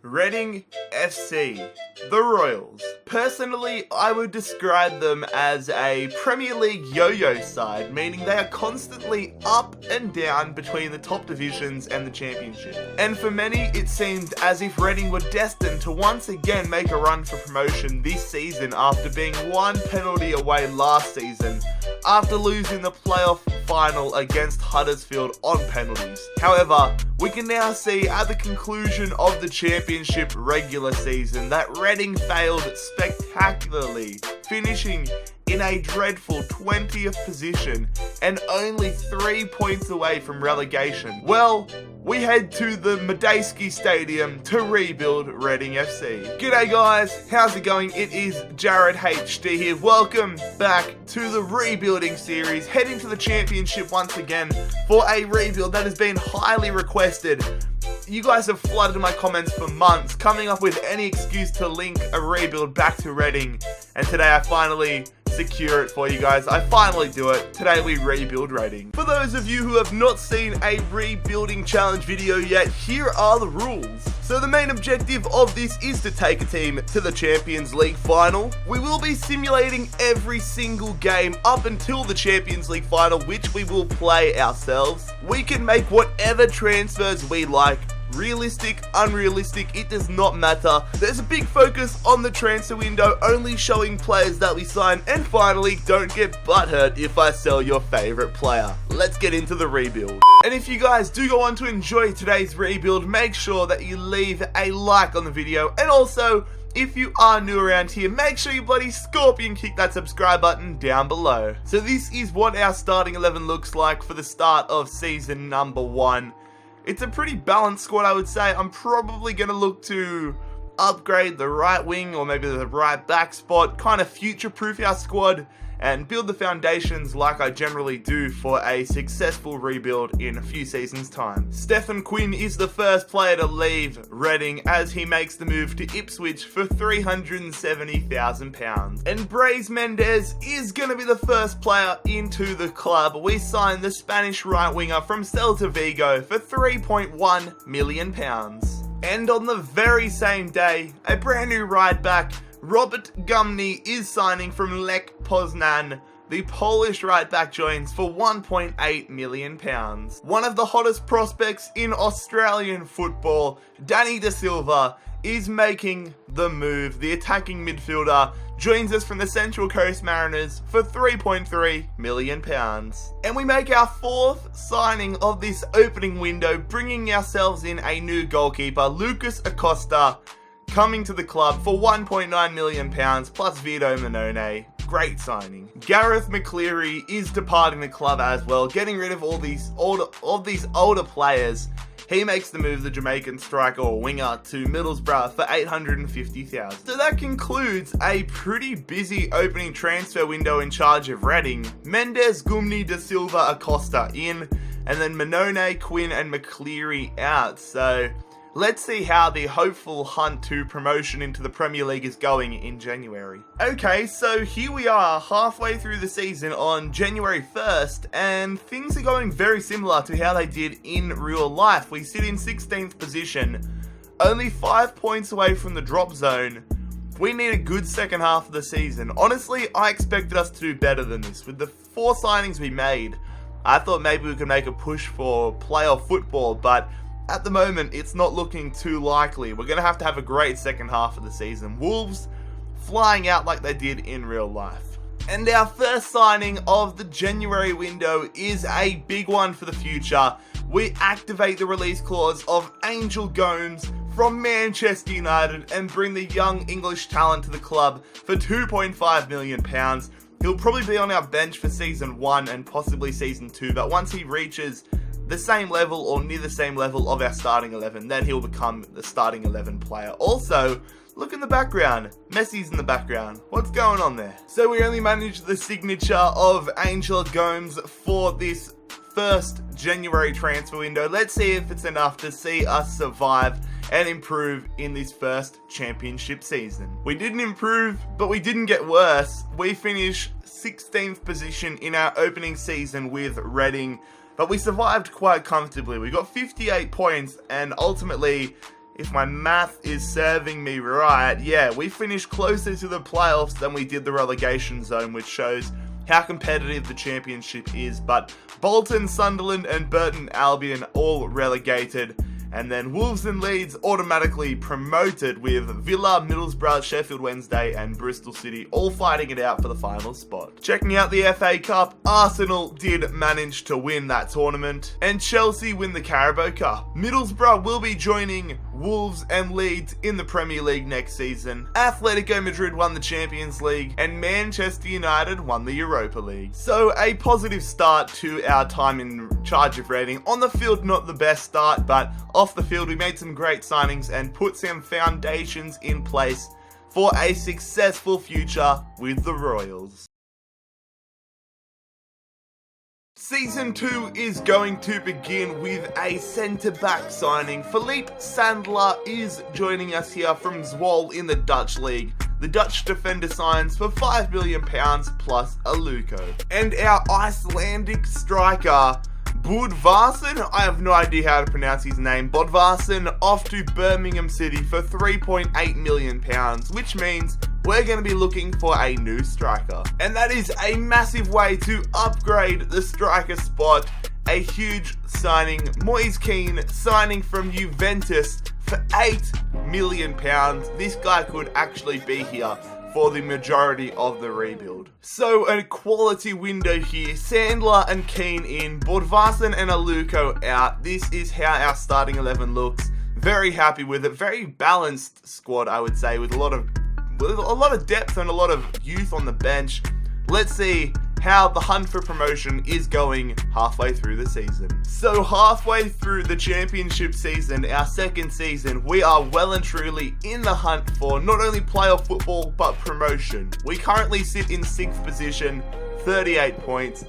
Reading FC, the Royals. Personally, I would describe them as a Premier League yo-yo side, meaning they are constantly up and down between the top divisions and the Championship. And for many, it seemed as if Reading were destined to once again make a run for promotion this season after being one penalty away last season, after losing the playoff final against Huddersfield on penalties. However, we can now see at the conclusion of the Championship regular season that Reading failed spectacularly, finishing in a dreadful 20th position and only 3 points away from relegation. Well, we head to the Madejski Stadium to rebuild Reading FC. G'day guys, how's it going? It is JarradHD here. Welcome back to the rebuilding series, heading to the Championship once again for a rebuild that has been highly requested. You guys have flooded my comments for months, coming up with any excuse to link a rebuild back to Reading, and today I finally secure it for you guys. I finally do it. Today we rebuild Reading. For those of you who have not seen a rebuilding challenge video yet, here are the rules. So the main objective of this is to take a team to the Champions League final. We will be simulating every single game up until the Champions League final, which we will play ourselves. We can make whatever transfers we like. Realistic, unrealistic, it does not matter. There's a big focus on the transfer window, only showing players that we sign. And finally, don't get butthurt if I sell your favorite player. Let's get into the rebuild. And if you guys do go on to enjoy today's rebuild, make sure that you leave a like on the video. And also, if you are new around here, make sure you bloody scorpion kick that subscribe button down below. So this is what our starting 11 looks like for the start of season number 1. It's a pretty balanced squad, I would say. I'm probably going to look to upgrade the right wing or maybe the right back spot, kind of future-proof our squad and build the foundations like I generally do for a successful rebuild in a few seasons' time. Stefan Quinn is the first player to leave Reading as he makes the move to Ipswich for £370,000. And Brais Mendes is going to be the first player into the club. We signed the Spanish right winger from Celta Vigo for £3.1 million. And on the very same day, a brand new right back, Robert Gumny, is signing from Lech Poznan. The Polish right back joins for £1.8 million. One of the hottest prospects in Australian football, Danny Da Silva, is making the move. The attacking midfielder joins us from the Central Coast Mariners for £3.3 million. And we make our 4th signing of this opening window, bringing ourselves in a new goalkeeper, Lucas Acosta, coming to the club for £1.9 million plus Vito Manone. Great signing. Gareth McCleary is departing the club as well, getting rid of all these older players. He makes the move, the Jamaican striker or winger, to Middlesbrough for $850,000. So that concludes a pretty busy opening transfer window in charge of Reading. Mendes, Gumny, Da Silva, Acosta in, and then Manone, Quinn and McCleary out. So let's see how the hopeful hunt to promotion into the Premier League is going in January. Okay, so here we are halfway through the season on January 1st, and things are going very similar to how they did in real life. We sit in 16th position, only 5 points away from the drop zone. We need a good second half of the season. Honestly, I expected us to do better than this. With the 4 signings we made, I thought maybe we could make a push for playoff football, but at the moment, it's not looking too likely. We're going to have a great second half of the season. Wolves flying out like they did in real life. And our first signing of the January window is a big one for the future. We activate the release clause of Angel Gomes from Manchester United and bring the young English talent to the club for £2.5 million. He'll probably be on our bench for season 1 and possibly season 2, but once he reaches the same level or near the same level of our starting 11, then he'll become the starting 11 player. Also, look in the background. Messi's in the background. What's going on there? So we only managed the signature of Angel Gomes for this first January transfer window. Let's see if it's enough to see us survive and improve in this first Championship season. We didn't improve, but we didn't get worse. We finished 16th position in our opening season with Reading, but we survived quite comfortably. We got 58 points and ultimately if my math is serving me right, yeah, we finished closer to the playoffs than we did the relegation zone, which shows how competitive the championship is. But Bolton, Sunderland and Burton Albion all relegated, and then Wolves and Leeds automatically promoted, with Villa, Middlesbrough, Sheffield Wednesday and Bristol City all fighting it out for the final spot. Checking out the FA Cup, Arsenal did manage to win that tournament, and Chelsea win the Carabao Cup. Middlesbrough will be joining Wolves and Leeds in the Premier League next season. Atletico Madrid won the Champions League, and Manchester United won the Europa League. So a positive start to our time in charge of Reading. On the field, not the best start, but off the field we made some great signings and put some foundations in place for a successful future with the Royals. Season 2 is going to begin with a centre-back signing. Philippe Sandler is joining us here from Zwolle in the Dutch League. The Dutch defender signs for £5 million plus a Luco. And our Icelandic striker, Bodvarsson, I have no idea how to pronounce his name, Bodvarsson, off to Birmingham City for £3.8 million, which means we're going to be looking for a new striker. And that is a massive way to upgrade the striker spot. A huge signing, Moise Kean signing from Juventus for £8 million. This guy could actually be here for the majority of the rebuild. So a quality window here. Sandler and Keane in, Bodvarsson and Aluko out. This is how our starting 11 looks. Very happy with it. Very balanced squad, I would say, with a lot of depth and a lot of youth on the bench. Let's see how the hunt for promotion is going halfway through the season. So halfway through the championship season, our second season, we are well and truly in the hunt for not only playoff football, but promotion. We currently sit in 6th position, 38 points,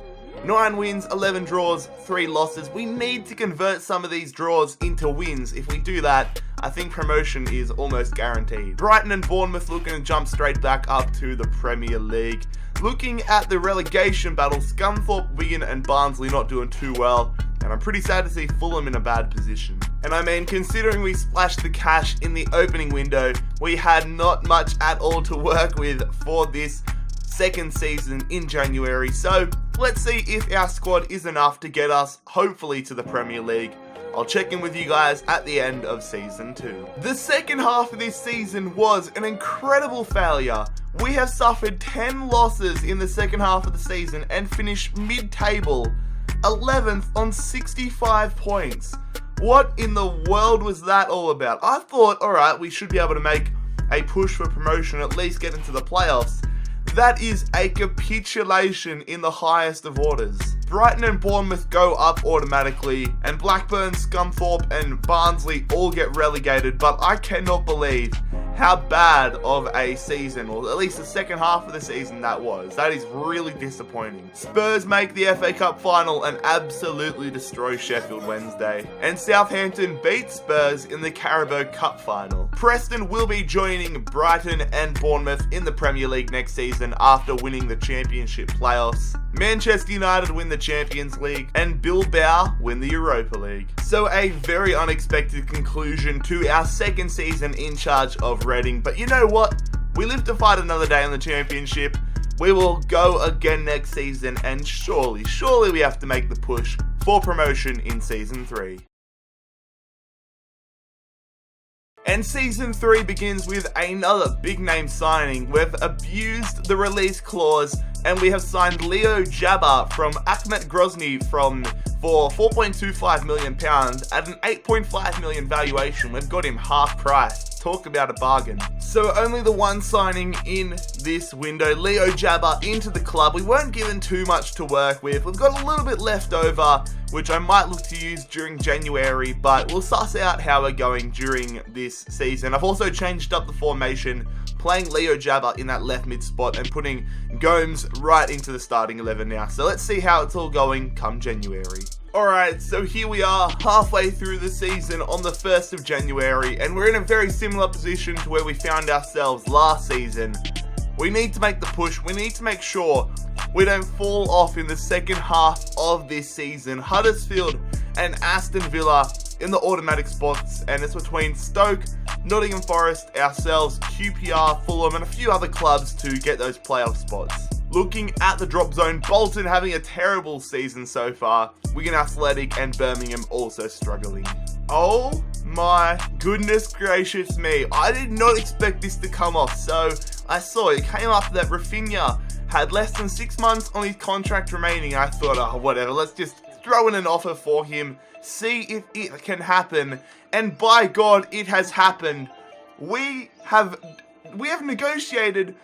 9 wins, 11 draws, 3 losses. We need to convert some of these draws into wins. If we do that, I think promotion is almost guaranteed. Brighton and Bournemouth looking to jump straight back up to the Premier League. Looking at the relegation battle, Scunthorpe, Wigan and Barnsley not doing too well, and I'm pretty sad to see Fulham in a bad position. And I mean, considering we splashed the cash in the opening window, we had not much at all to work with for this second season in January. So let's see if our squad is enough to get us hopefully to the Premier League. I'll check in with you guys at the end of Season 2. The second half of this season was an incredible failure. We have suffered 10 losses in the second half of the season and finished mid-table, 11th on 65 points. What in the world was that all about? I thought, alright, we should be able to make a push for promotion, at least get into the playoffs. That is a capitulation in the highest of orders. Brighton and Bournemouth go up automatically, and Blackburn, Scunthorpe and Barnsley all get relegated, but I cannot believe how bad of a season, or at least the second half of the season that was. That is really disappointing. Spurs make the FA Cup final and absolutely destroy Sheffield Wednesday. And Southampton beat Spurs in the Carabao Cup final. Preston will be joining Brighton and Bournemouth in the Premier League next season after winning the Championship playoffs. Manchester United win the Champions League, and Bilbao win the Europa League. So a very unexpected conclusion to our second season in charge of Reading. But you know what? We live to fight another day in the Championship. We will go again next season, and surely we have to make the push for promotion in Season 3. And Season 3 begins with another big name signing. We've abused the release clause and we have signed Leo Jabba from Akhmet Grozny for £4.25 million at an £8.5 million valuation. We've got him half price. Talk about a bargain. So only the one signing in this window, Leo Jabba into the club. We weren't given too much to work with. We've got a little bit left over, which I might look to use during January, but we'll suss out how we're going during this season. I've also changed up the formation, playing Leo Jabba in that left mid spot and putting Gomes right into the starting 11 now. So let's see how it's all going come January. Alright, so here we are halfway through the season on the 1st of January, and we're in a very similar position to where we found ourselves last season. We need to make the push. We need to make sure we don't fall off in the second half of this season. Huddersfield and Aston Villa in the automatic spots, and it's between Stoke, Nottingham Forest, ourselves, QPR, Fulham, and a few other clubs to get those playoff spots. Looking at the drop zone, Bolton having a terrible season so far, Wigan Athletic and Birmingham also struggling. Oh my goodness gracious me, I did not expect this to come off. So I saw it came after that Rafinha had less than 6 months on his contract remaining. I thought, oh whatever, let's just throw in an offer for him, see if it can happen, and by God, it has happened. We have negotiated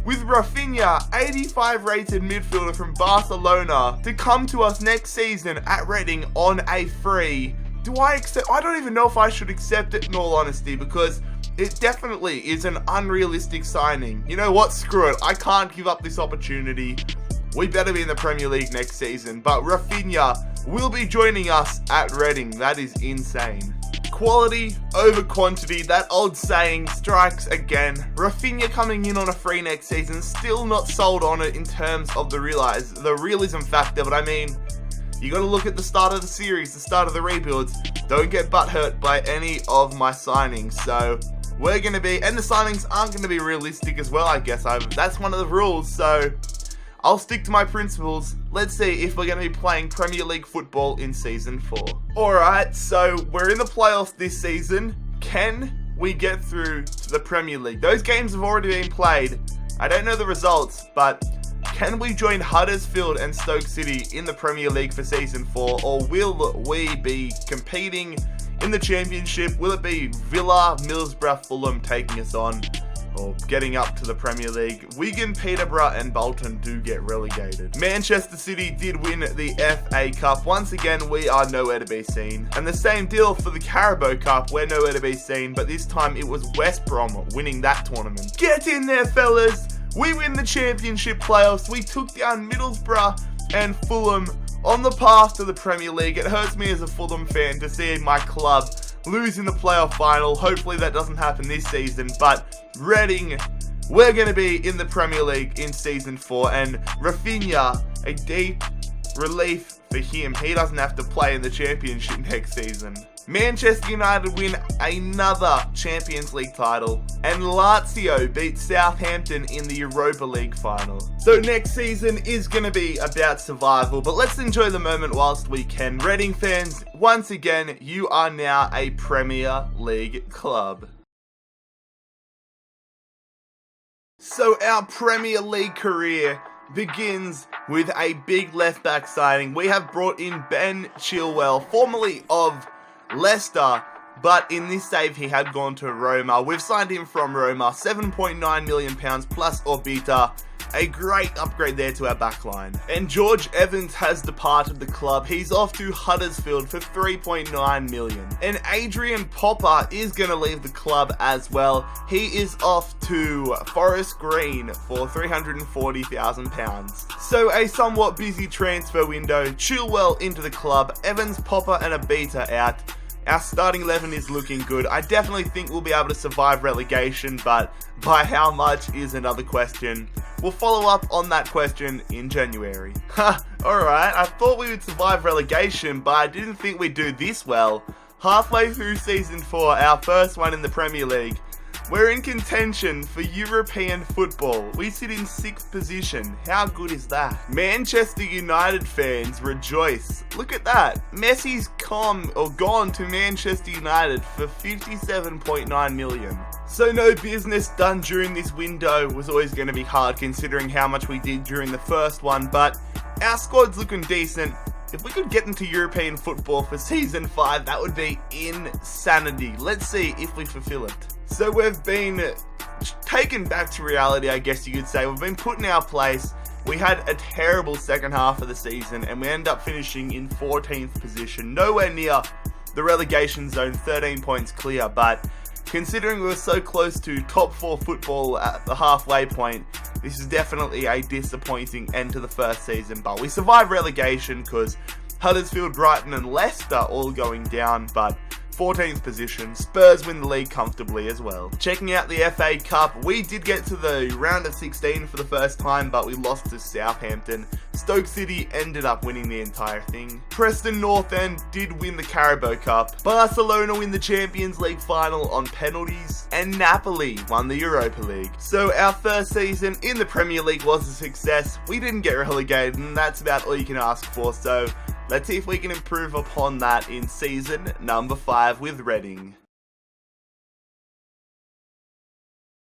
with Rafinha, 85 rated midfielder from Barcelona, to come to us next season at Reading on a free. Do I accept? I don't even know if I should accept it in all honesty, because it definitely is an unrealistic signing. You know what? Screw it. I can't give up this opportunity. We better be in the Premier League next season. But Rafinha will be joining us at Reading. That is insane. Quality over quantity, that old saying strikes again. Rafinha coming in on a free next season, still not sold on it in terms of the realism factor, but I mean, you got to look at the start of the series, the start of the rebuilds. Don't get butthurt by any of my signings. So we're going to be, and the signings aren't going to be realistic as well, I guess. That's one of the rules, so I'll stick to my principles. Let's see if we're going to be playing Premier League football in Season 4. Alright, so we're in the playoffs this season. Can we get through to the Premier League? Those games have already been played. I don't know the results, but can we join Huddersfield and Stoke City in the Premier League for Season 4? Or will we be competing in the Championship? Will it be Villa, Middlesbrough, Fulham taking us on, or getting up to the Premier League? Wigan, Peterborough and Bolton do get relegated. Manchester City did win the FA Cup. Once again, we are nowhere to be seen. And the same deal for the Carabao Cup. We're nowhere to be seen, but this time it was West Brom winning that tournament. Get in there, fellas! We win the Championship playoffs. We took down Middlesbrough and Fulham on the path to the Premier League. It hurts me as a Fulham fan to see my club lose in the playoff final. Hopefully that doesn't happen this season, but Reading, we're going to be in the Premier League in Season 4, and Rafinha, a deep relief for him. He doesn't have to play in the Championship next season. Manchester United win another Champions League title, and Lazio beat Southampton in the Europa League final. So next season is going to be about survival, but let's enjoy the moment whilst we can. Reading fans, once again, you are now a Premier League club. So our Premier League career begins with a big left-back signing. We have brought in Ben Chilwell, formerly of Leicester, but in this save he had gone to Roma. We've signed him from Roma, £7.9 million plus Orbita. A great upgrade there to our backline. And George Evans has departed the club. He's off to Huddersfield for £3.9 million. And Adrian Popper is going to leave the club as well. He is off to Forest Green for £340,000. So a somewhat busy transfer window. Chilwell into the club, Evans, Popper and Orbita out. Our starting 11 is looking good. I definitely think we'll be able to survive relegation, but by how much is another question. We'll follow up on that question in January. Alright, I thought we would survive relegation, but I didn't think we'd do this well. Halfway through Season 4, our first one in the Premier League, we're in contention for European football. We sit in 6th position. How good is that? Manchester United fans rejoice. Look at that. Messi's gone to Manchester United for £57.9 million. So no business done during this window was always going to be hard considering how much we did during the first one, but our squad's looking decent. If we could get into European football for Season 5, that would be insanity. Let's see if we fulfill it. So we've been taken back to reality, I guess you could say. We've been put in our place. We had a terrible second half of the season, and we end up finishing in 14th position. Nowhere near the relegation zone, 13 points clear, but considering we were so close to top 4 football at the halfway point, this is definitely a disappointing end to the first season. But we survived relegation because Huddersfield, Brighton and Leicester all going down, but 14th position. Spurs win the league comfortably as well. Checking out the FA Cup, we did get to the round of 16 for the first time, but we lost to Southampton. Stoke City ended up winning the entire thing. Preston North End did win the Carabao Cup. Barcelona win the Champions League final on penalties. And Napoli won the Europa League. So our first season in the Premier League was a success. We didn't get relegated, and that's about all you can ask for. So let's see if we can improve upon that in season number 5 with Reading.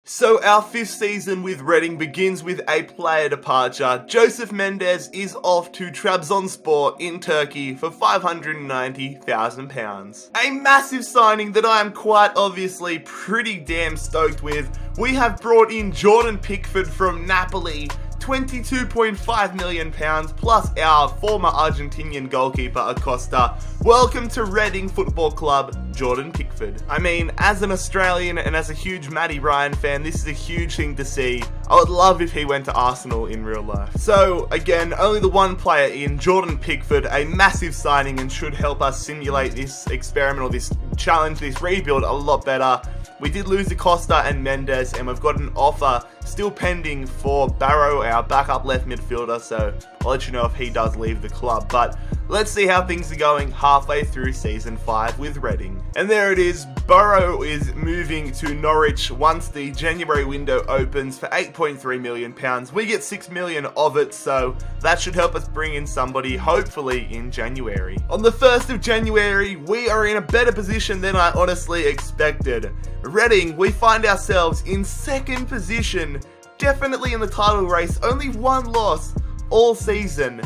So our 5th season with Reading begins with a player departure. Joseph Mendes is off to Trabzonspor in Turkey for £590,000. A massive signing that I am quite obviously pretty damn stoked with. We have brought in Jordan Pickford from Napoli, £22.5 million, plus our former Argentinian goalkeeper Acosta. Welcome to Reading Football Club, Jordan Pickford. I mean, as an Australian and as a huge Matty Ryan fan, this is a huge thing to see. I would love if he went to Arsenal in real life. So again, only the one player in, Jordan Pickford, a massive signing and should help us simulate this experiment or this challenge, this rebuild a lot better. We did lose Acosta and Mendes, and we've got an offer still pending for Barrow, our backup left midfielder, so I'll let you know if he does leave the club. But let's see how things are going halfway through season 5 with Reading. And there it is, Barrow is moving to Norwich once the January window opens for £8.3 million. We get £6 million of it, so that should help us bring in somebody, hopefully in January. On the 1st of January, we are in a better position than I honestly expected. Reading, we find ourselves in 2nd position, definitely in the title race, only one loss all season.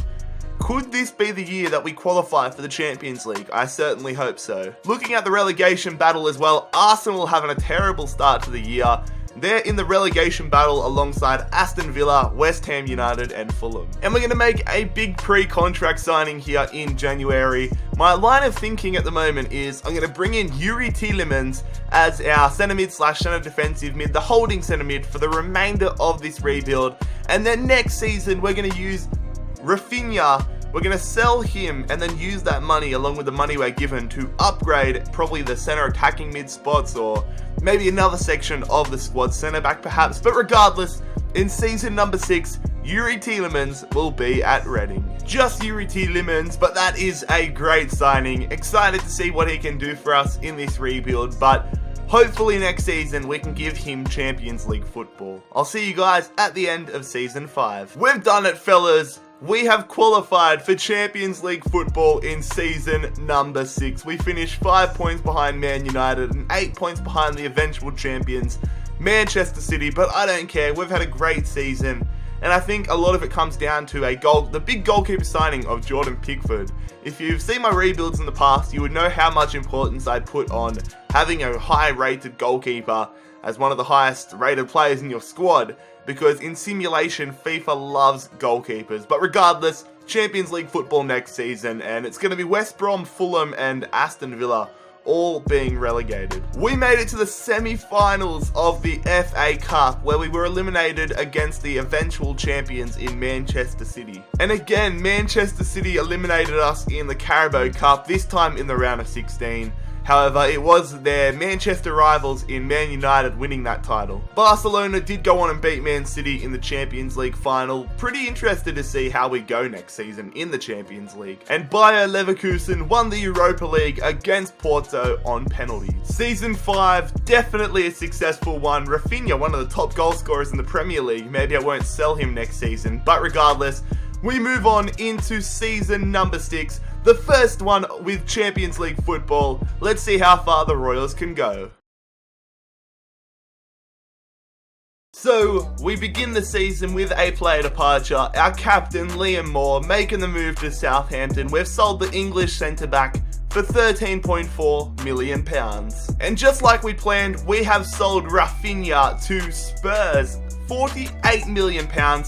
Could this be the year that we qualify for the Champions League? I certainly hope so. Looking at the relegation battle as well, Arsenal having a terrible start to the year. They're in the relegation battle alongside Aston Villa, West Ham United and Fulham. And we're going to make a big pre-contract signing here in January. My line of thinking at the moment is I'm going to bring in Yuri Tielemans as our centre mid / centre defensive mid, the holding centre mid for the remainder of this rebuild. And then next season we're going to use Rafinha. We're going to sell him and then use that money along with the money we're given to upgrade probably the centre attacking mid spots or maybe another section of the squad, centre back perhaps. But regardless, in season number 6, Yuri Tielemans will be at Reading. Just Yuri Tielemans, but that is a great signing. Excited to see what he can do for us in this rebuild, but hopefully next season we can give him Champions League football. I'll see you guys at the end of season 5. We've done it, fellas. We have qualified for Champions League football in season number 6. We finished 5 points behind Man United and 8 points behind the eventual champions, Manchester City, but I don't care. We've had a great season, and I think a lot of it comes down to the big goalkeeper signing of Jordan Pickford. If you've seen my rebuilds in the past, you would know how much importance I put on having a high-rated goalkeeper as one of the highest-rated players in your squad, because in simulation, FIFA loves goalkeepers. But regardless, Champions League football next season, and it's going to be West Brom, Fulham, and Aston Villa all being relegated. We made it to the semi-finals of the FA Cup, where we were eliminated against the eventual champions in Manchester City. And again, Manchester City eliminated us in the Carabao Cup, this time in the round of 16. However, it was their Manchester rivals in Man United winning that title. Barcelona did go on and beat Man City in the Champions League final. Pretty interested to see how we go next season in the Champions League. And Bayer Leverkusen won the Europa League against Porto on penalties. Season 5, definitely a successful one. Rafinha, one of the top goal scorers in the Premier League. Maybe I won't sell him next season, but regardless, we move on into season number 6. The first one with Champions League football. Let's see how far the Royals can go. So, we begin the season with a player departure. Our captain, Liam Moore, making the move to Southampton. We've sold the English centre-back for £13.4 million. And just like we planned, we have sold Rafinha to Spurs. £48 million,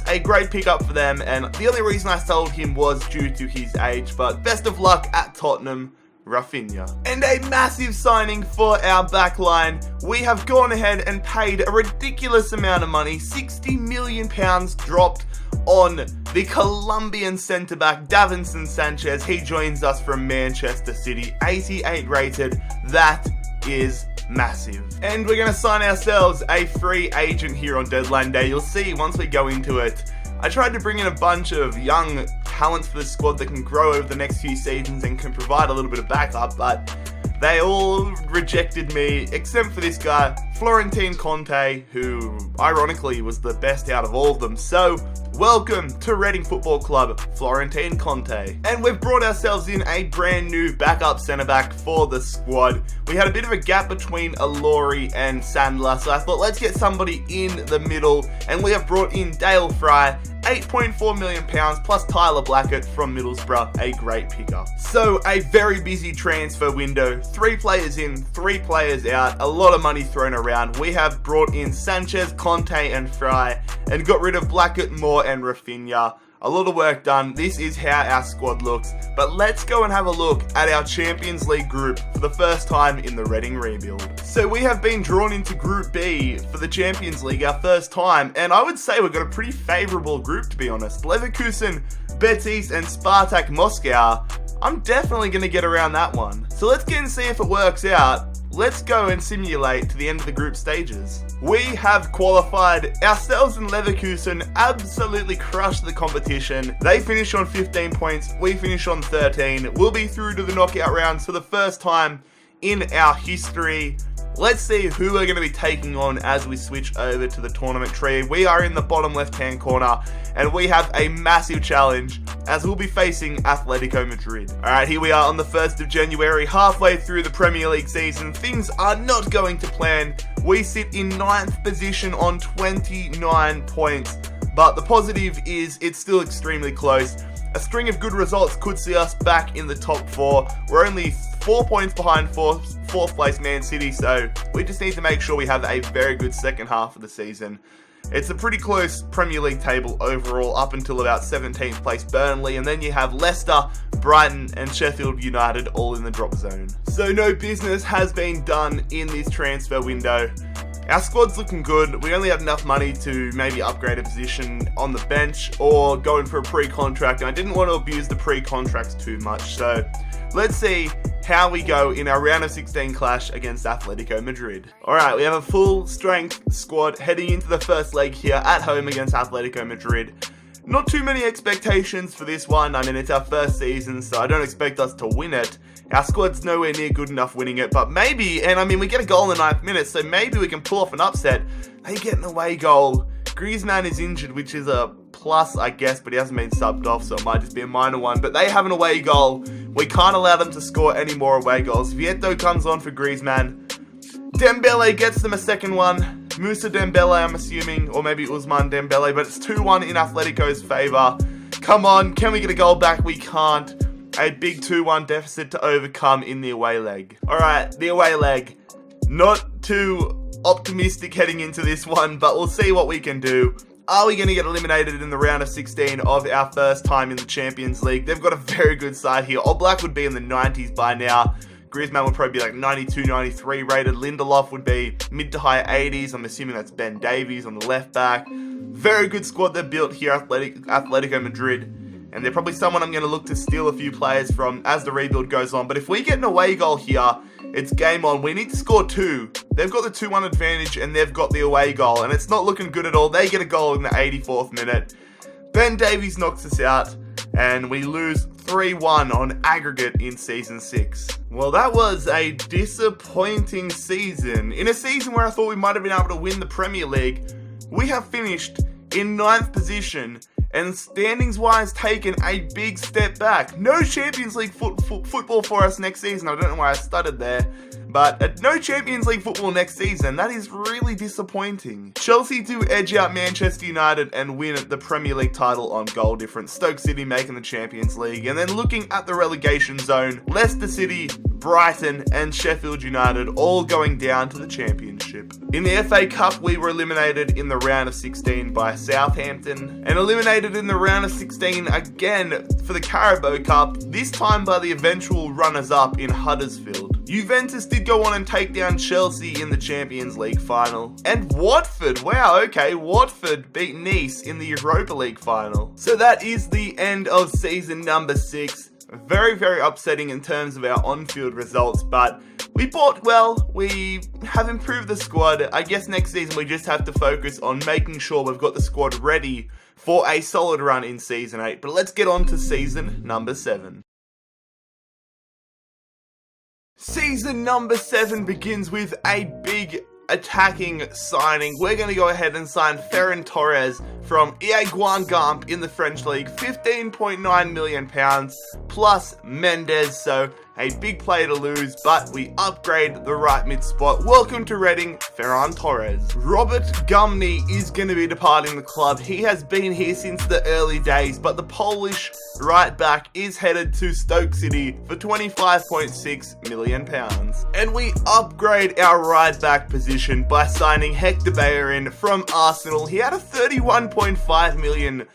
a great pickup for them, and the only reason I sold him was due to his age, but best of luck at Tottenham, Rafinha. And a massive signing for our backline. We have gone ahead and paid a ridiculous amount of money, £60 million dropped on the Colombian centre-back Davinson Sanchez. He joins us from Manchester City, 88 rated. That is massive. And we're going to sign ourselves a free agent here on deadline day. You'll see once we go into it. I tried to bring in a bunch of young talents for the squad that can grow over the next few seasons and can provide a little bit of backup, but they all rejected me, except for this guy, Florentine Conte, who ironically was the best out of all of them. So, welcome to Reading Football Club, Florentine Conte. And we've brought ourselves in a brand new backup centre-back for the squad. We had a bit of a gap between Alori and Sandler, so I thought let's get somebody in the middle, and we have brought in Dale Fry, £8.4 million plus Tyler Blackett from Middlesbrough, a great pickup. So a very busy transfer window, 3 players in, 3 players out, a lot of money thrown around. We have brought in Sanchez, Conte and Fry and got rid of Blackett, Moore and Rafinha. A lot of work done. This is how our squad looks. But let's go and have a look at our Champions League group for the first time in the Reading rebuild. So we have been drawn into Group B for the Champions League, our first time, and I would say we've got a pretty favourable group, to be honest. Leverkusen, Betis and Spartak Moscow. I'm definitely going to get around that one. So let's get and see if it works out. Let's go and simulate to the end of the group stages. We have qualified. Ourselves and Leverkusen absolutely crushed the competition. They finish on 15 points. We finish on 13. We'll be through to the knockout rounds for the first time in our history. Let's see who we're going to be taking on as we switch over to the tournament tree. We are in the bottom left-hand corner, and we have a massive challenge as we'll be facing Atletico Madrid. Alright, here we are on the 1st of January, halfway through the Premier League season. Things are not going to plan. We sit in 9th position on 29 points, but the positive is it's still extremely close. A string of good results could see us back in the top 4. We're only 4 points behind fourth place Man City, so we just need to make sure we have a very good second half of the season. It's a pretty close Premier League table overall up until about 17th place Burnley, and then you have Leicester, Brighton and Sheffield United all in the drop zone. So no business has been done in this transfer window. Our squad's looking good. We only have enough money to maybe upgrade a position on the bench or go in for a pre-contract, and I didn't want to abuse the pre-contracts too much, so let's see how we go in our round of 16 clash against Atletico Madrid. Alright, we have a full strength squad heading into the first leg here at home against Atletico Madrid. Not too many expectations for this one. I mean, it's our first season, so I don't expect us to win it. Our squad's nowhere near good enough winning it, but maybe, and I mean, we get a goal in the 9th minute, so maybe we can pull off an upset. They get an away goal. Griezmann is injured, which is a plus, I guess, but he hasn't been subbed off, so it might just be a minor one. But they have an away goal. We can't allow them to score any more away goals. Vieto comes on for Griezmann. Dembele gets them a second one. Moussa Dembele, I'm assuming, or maybe Ousmane Dembele, but it's 2-1 in Atletico's favour. Come on, can we get a goal back? We can't. A big 2-1 deficit to overcome in the away leg. Alright, the away leg. Not too optimistic heading into this one, but we'll see what we can do. Are we going to get eliminated in the round of 16 of our first time in the Champions League? They've got a very good side here. Oblak would be in the 90s by now. Griezmann would probably be like 92, 93 rated. Lindelof would be mid to high 80s. I'm assuming that's Ben Davies on the left back. Very good squad they've built here, Atletico Madrid. And they're probably someone I'm going to look to steal a few players from as the rebuild goes on. But if we get an away goal here, it's game on. We need to score 2. They've got the 2-1 advantage and they've got the away goal. And it's not looking good at all. They get a goal in the 84th minute. Ben Davies knocks us out. And we lose 3-1 on aggregate in Season 6. Well, that was a disappointing season. In a season where I thought we might have been able to win the Premier League, we have finished in 9th position and standings-wise taken a big step back. No Champions League football for us next season. I don't know why I stuttered there. But no Champions League football next season. That is really disappointing. Chelsea do edge out Manchester United and win the Premier League title on goal difference. Stoke City making the Champions League. And then looking at the relegation zone, Leicester City, Brighton and Sheffield United all going down to the Championship. In the FA Cup, we were eliminated in the round of 16 by Southampton and eliminated in the round of 16 again for the Carabao Cup, this time by the eventual runners-up in Huddersfield. Juventus did go on and take down Chelsea in the Champions League final. And Watford, wow, okay, Watford beat Nice in the Europa League final. So that is the end of season number 6. Very, very upsetting in terms of our on-field results, but we bought well, we have improved the squad. I guess next season we just have to focus on making sure we've got the squad ready for a solid run in season 8. But let's get on to season number 7. Season number 7 begins with a big attacking signing. We're going to go ahead and sign Ferran Torres from EA Guingamp in the French League. £15.9 million plus Mendes, so a big player to lose, but we upgrade the right mid spot. Welcome to Reading, Ferran Torres. Robert Gumny is going to be departing the club. He has been here since the early days, but the Polish right back is headed to Stoke City for £25.6 million. And we upgrade our right back position by signing Hector Bellerin from Arsenal. He had a £31.5 million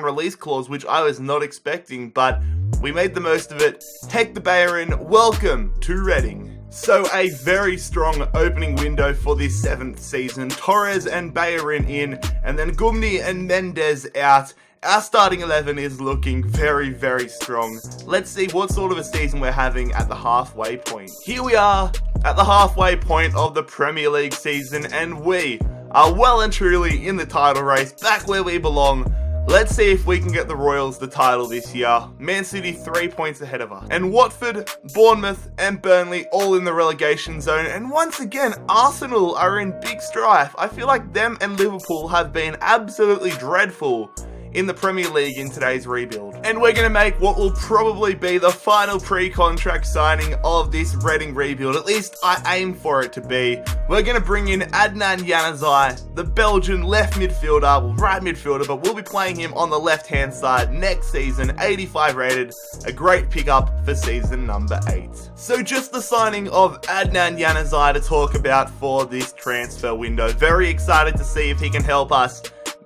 release clause, which I was not expecting, but we made the most of it. Hector Bellerin, welcome to Reading. So a very strong opening window for this 7th season. Torres and Bellerin in, and then Gumny and Mendes out. Our starting 11 is looking very, very strong. Let's see what sort of a season we're having at the halfway point. Here we are at the halfway point of the Premier League season, and we are well and truly in the title race, back where we belong. Let's see if we can get the Royals the title this year. Man City 3 points ahead of us. And Watford, Bournemouth, and Burnley all in the relegation zone. And once again, Arsenal are in big strife. I feel like them and Liverpool have been absolutely dreadful in the Premier League in today's rebuild. And we're going to make what will probably be the final pre-contract signing of this Reading rebuild. At least I aim for it to be. We're going to bring in Adnan Januzaj, the Belgian left midfielder, well, right midfielder, but we'll be playing him on the left-hand side next season. 85 rated, a great pickup for season number 8. So just the signing of Adnan Januzaj to talk about for this transfer window. Very excited to see if he can help us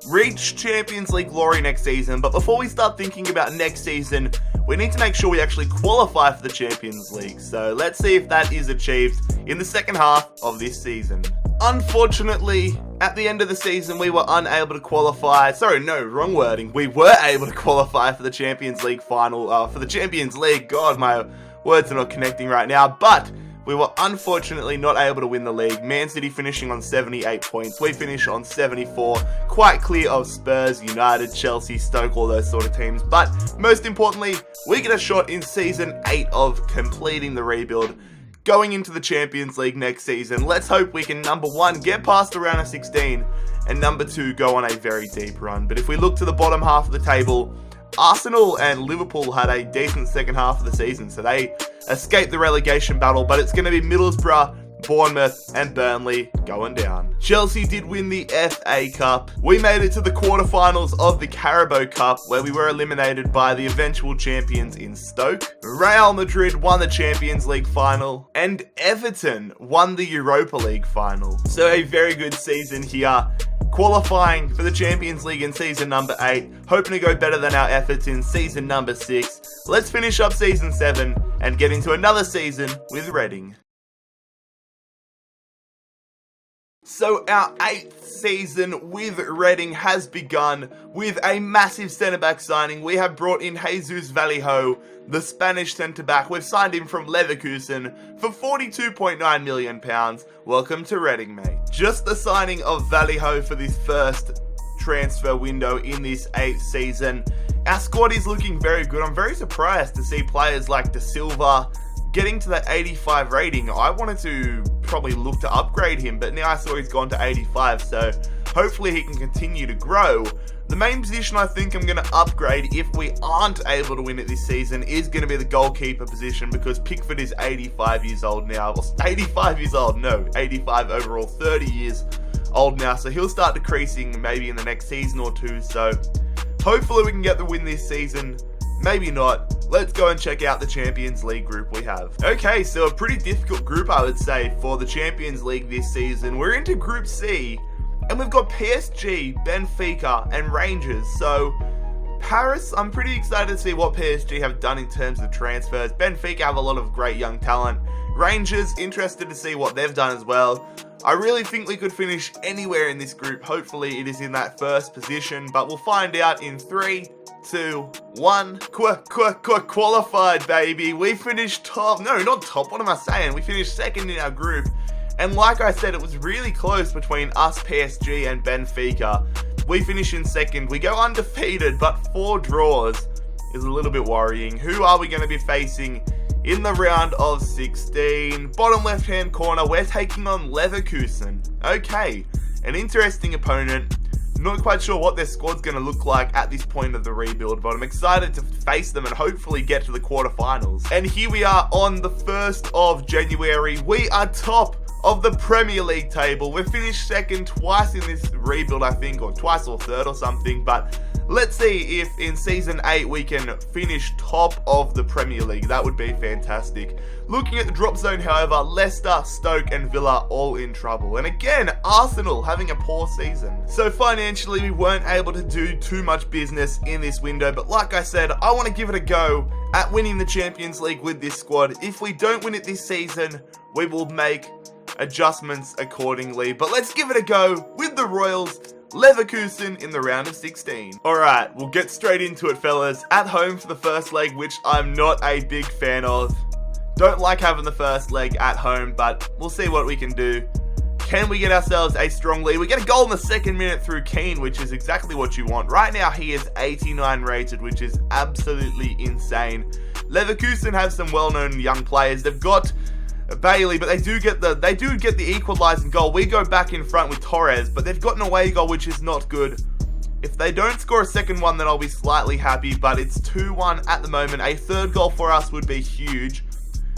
reach Champions League glory next season. But before we start thinking about next season, we need to make sure we actually qualify for the Champions League. So let's see if that is achieved in the second half of this season. Unfortunately, at the end of the season, we were unable to qualify. Sorry, no, wrong wording. We were able to qualify for the Champions League final, for the Champions League. God, my words are not connecting right now, but we were unfortunately not able to win the league. Man City finishing on 78 points. We finish on 74. Quite clear of Spurs, United, Chelsea, Stoke, all those sort of teams. But most importantly, we get a shot in season 8 of completing the rebuild, going into the Champions League next season. Let's hope we can, number 1, get past the round of 16, and number 2, go on a very deep run. But if we look to the bottom half of the table, Arsenal and Liverpool had a decent second half of the season, so they escaped the relegation battle, but it's going to be Middlesbrough, Bournemouth, and Burnley going down. Chelsea did win the FA Cup. We made it to the quarterfinals of the Carabao Cup, where we were eliminated by the eventual champions in Stoke. Real Madrid won the Champions League final, and Everton won the Europa League final. So a very good season here, qualifying for the Champions League in season number 8, hoping to go better than our efforts in season number 6. Let's finish up season 7 and get into another season with Reading. So our 8th season with Reading has begun with a massive centre-back signing. We have brought in Jesus Vallejo, the Spanish centre-back. We've signed him from Leverkusen for £42.9 million. Welcome to Reading, mate. Just the signing of Vallejo for this first transfer window in this 8th season. Our squad is looking very good. I'm very surprised to see players like De Silva getting to that 85 rating. I wanted to probably look to upgrade him, but now I saw he's gone to 85, so hopefully he can continue to grow. The main position I think I'm going to upgrade if we aren't able to win it this season is going to be the goalkeeper position, because Pickford is 85 years old now. Well, 85 years old, no, 85 overall, 30 years old now, so he'll start decreasing maybe in the next season or two, so hopefully we can get the win this season. Maybe not. Let's go and check out the Champions League group we have. Okay, so a pretty difficult group, I would say, for the Champions League this season. We're into Group C, and we've got PSG, Benfica, and Rangers. So, Paris, I'm pretty excited to see what PSG have done in terms of transfers. Benfica have a lot of great young talent. Rangers, interested to see what they've done as well. I really think we could finish anywhere in this group. Hopefully it is in that first position, but we'll find out in 3, 2, 1. Qualified, baby. We finished top. No, not top. What am I saying? We finished second in our group. And like I said, it was really close between us, PSG, and Benfica. We finish in second. We go undefeated, but 4 draws is a little bit worrying. Who are we going to be facing in the round of 16? Bottom left-hand corner, we're taking on Leverkusen. Okay, an interesting opponent. Not quite sure what their squad's going to look like at this point of the rebuild, but I'm excited to face them and hopefully get to the quarterfinals. And here we are on the 1st of January. We are top of the Premier League table. We've finished second twice in this rebuild, I think, or twice or third or something, but let's see if in Season 8 we can finish top of the Premier League. That would be fantastic. Looking at the drop zone, however, Leicester, Stoke and Villa all in trouble. And again, Arsenal having a poor season. So financially, we weren't able to do too much business in this window. But like I said, I want to give it a go at winning the Champions League with this squad. If we don't win it this season, we will make adjustments accordingly. But let's give it a go with the Royals, Leverkusen in the round of 16. Alright, we'll get straight into it, fellas. At home for the first leg, which I'm not a big fan of. Don't like having the first leg at home, but we'll see what we can do. Can we get ourselves a strong lead? We get a goal in the second minute through Keane, which is exactly what you want. Right now, he is 89 rated, which is absolutely insane. Leverkusen have some well-known young players. They've got Bailey, but they do get the equalising goal. We go back in front with Torres, but they've got an away goal, which is not good. If they don't score a second one, then I'll be slightly happy, but it's 2-1 at the moment. A third goal for us would be huge.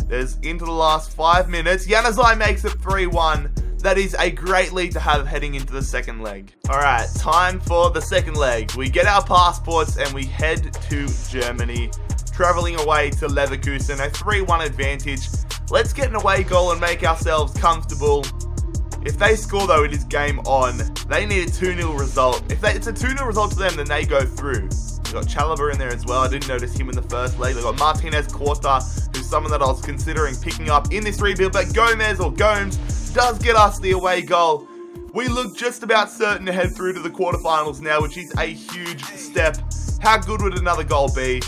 There's into the last 5 minutes. Januzaj makes it 3-1. That is a great lead to have heading into the second leg. Alright, time for the second leg. We get our passports and we head to Germany. Travelling away to Leverkusen, a 3-1 advantage. Let's get an away goal and make ourselves comfortable. If they score though, it is game on. They need a 2-0 result. If it's a 2-0 result to them, then they go through. We've got Chalobah in there as well. I didn't notice him in the first leg. They've got Martinez Quarta, who's someone that I was considering picking up in this rebuild. But Gomez or Gomes does get us the away goal. We look just about certain to head through to the quarterfinals now, which is a huge step. How good would another goal be?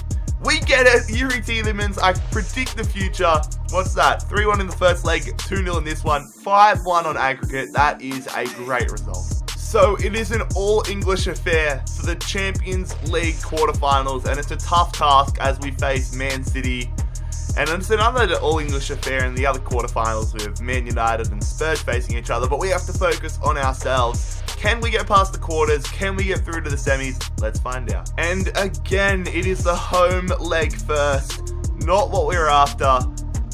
We get it. Yuri Tielemans, I predict the future. What's that? 3-1 in the first leg, 2-0 in this one, 5-1 on aggregate. That is a great result. So it is an all-English affair for the Champions League quarterfinals, and it's a tough task as we face Man City. And it's another all-English affair in the other quarterfinals with Man United and Spurs facing each other, but we have to focus on ourselves. Can we get past the quarters? Can we get through to the semis? Let's find out. And again, it is the home leg first, not what we were after.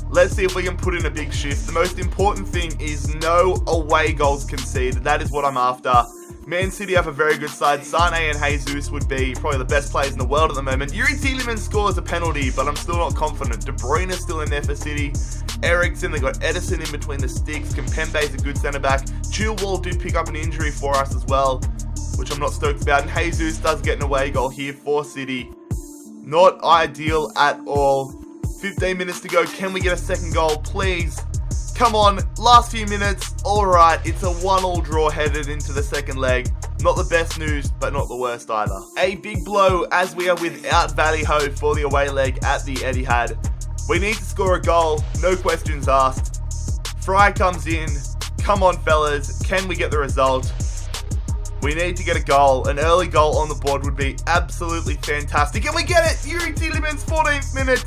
Let's see if we can put in a big shift. The most important thing is no away goals conceded. That is what I'm after. Man City have a very good side. Sane and Jesus would be probably the best players in the world at the moment. Yuri Tielemans scores a penalty, but I'm still not confident. De Bruyne is still in there for City. Eriksen, they got Edison in between the sticks. Kimpembe is a good centre-back. Chilwell did pick up an injury for us as well, which I'm not stoked about. And Jesus does get an away goal here for City. Not ideal at all. 15 minutes to go. Can we get a second goal, please? Come on, last few minutes. Alright, it's a 1-1 draw headed into the second leg. Not the best news, but not the worst either. A big blow as we are without Vallejo for the away leg at the Etihad. We need to score a goal, no questions asked. Fry comes in. Come on, fellas, can we get the result? We need to get a goal. An early goal on the board would be absolutely fantastic. And we get it! Yuri Tielemans, 14th minute.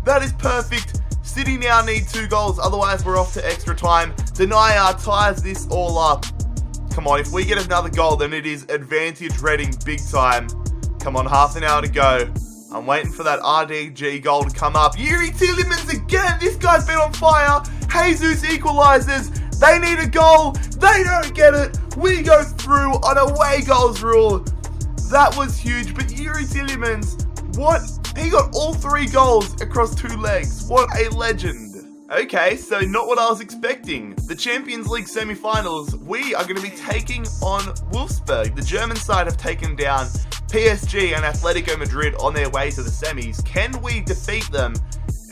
That is perfect. City now need 2 goals, otherwise we're off to extra time. Denayer ties this all up. Come on, if we get another goal, then it is advantage Reading big time. Come on, half an hour to go. I'm waiting for that RDG goal to come up. Yuri Tielemans again. This guy's been on fire. Jesus equalizes. They need a goal. They don't get it. We go through on away goals rule. That was huge. But Yuri Tielemans, what? He got all 3 goals across 2 legs. What a legend. Okay, so not what I was expecting. The Champions League semi-finals, we are going to be taking on Wolfsburg. The German side have taken down PSG and Atletico Madrid on their way to the semis. Can we defeat them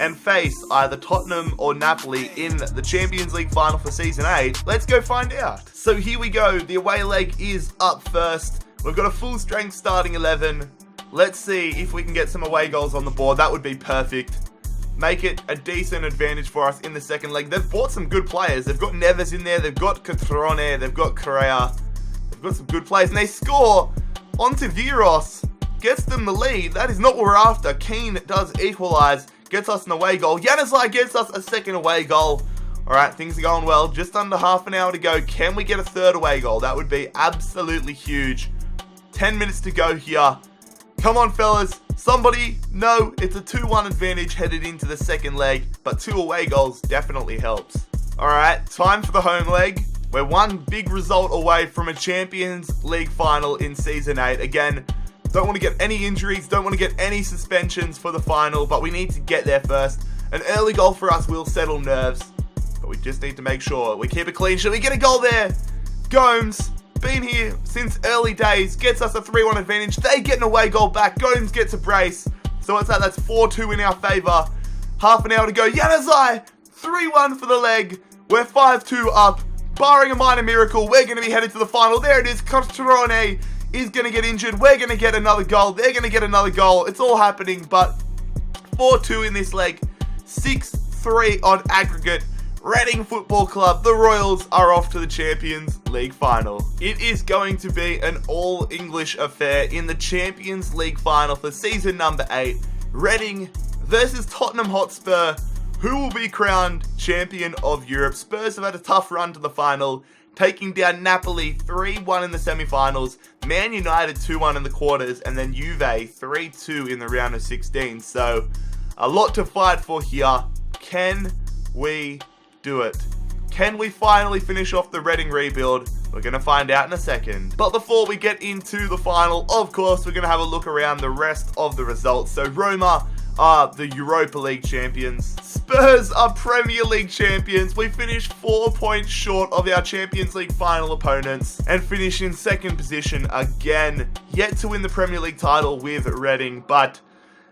and face either Tottenham or Napoli in the Champions League final for Season 8? Let's go find out. So here we go. The away leg is up first. We've got a full strength starting 11. Let's see if we can get some away goals on the board. That would be perfect. Make it a decent advantage for us in the second leg. They've bought some good players. They've got Neves in there. They've got Catrone. They've got Correa. They've got some good players. And they score onto Viros. Gets them the lead. That is not what we're after. Keane does equalise. Gets us an away goal. Januzaj gets us a second away goal. Alright, things are going well. Just under half an hour to go. Can we get a third away goal? That would be absolutely huge. 10 minutes to go here. Come on, fellas. Somebody, no, it's a 2-1 advantage headed into the second leg, but 2 away goals definitely helps. Alright, time for the home leg. We're one big result away from a Champions League final in Season 8. Again, don't want to get any injuries, don't want to get any suspensions for the final, but we need to get there first. An early goal for us will settle nerves, but we just need to make sure we keep it clean. Should we get a goal there? Gomes, been here since early days, gets us a 3-1 advantage. They get an away goal back. Gomes gets a brace. So what's that? That's 4-2 in our favour. Half an hour to go. Januzaj, 3-1 for the leg. We're 5-2 up. Barring a minor miracle, we're going to be headed to the final. There it is. Castrone is going to get injured. We're going to get another goal. They're going to get another goal. It's all happening, but 4-2 in this leg. 6-3 on aggregate. Reading Football Club, the Royals, are off to the Champions League final. It is going to be an all-English affair in the Champions League final for season number 8. Reading versus Tottenham Hotspur. Who will be crowned champion of Europe? Spurs have had a tough run to the final, taking down Napoli 3-1 in the semi-finals, Man United 2-1 in the quarters, and then Juve 3-2 in the round of 16. So, a lot to fight for here. Can we do it? Can we finally finish off the Reading rebuild? We're going to find out in a second. But before we get into the final, of course, we're going to have a look around the rest of the results. So Roma are the Europa League champions. Spurs are Premier League champions. We finished 4 points short of our Champions League final opponents and finish in second position again. Yet to win the Premier League title with Reading. But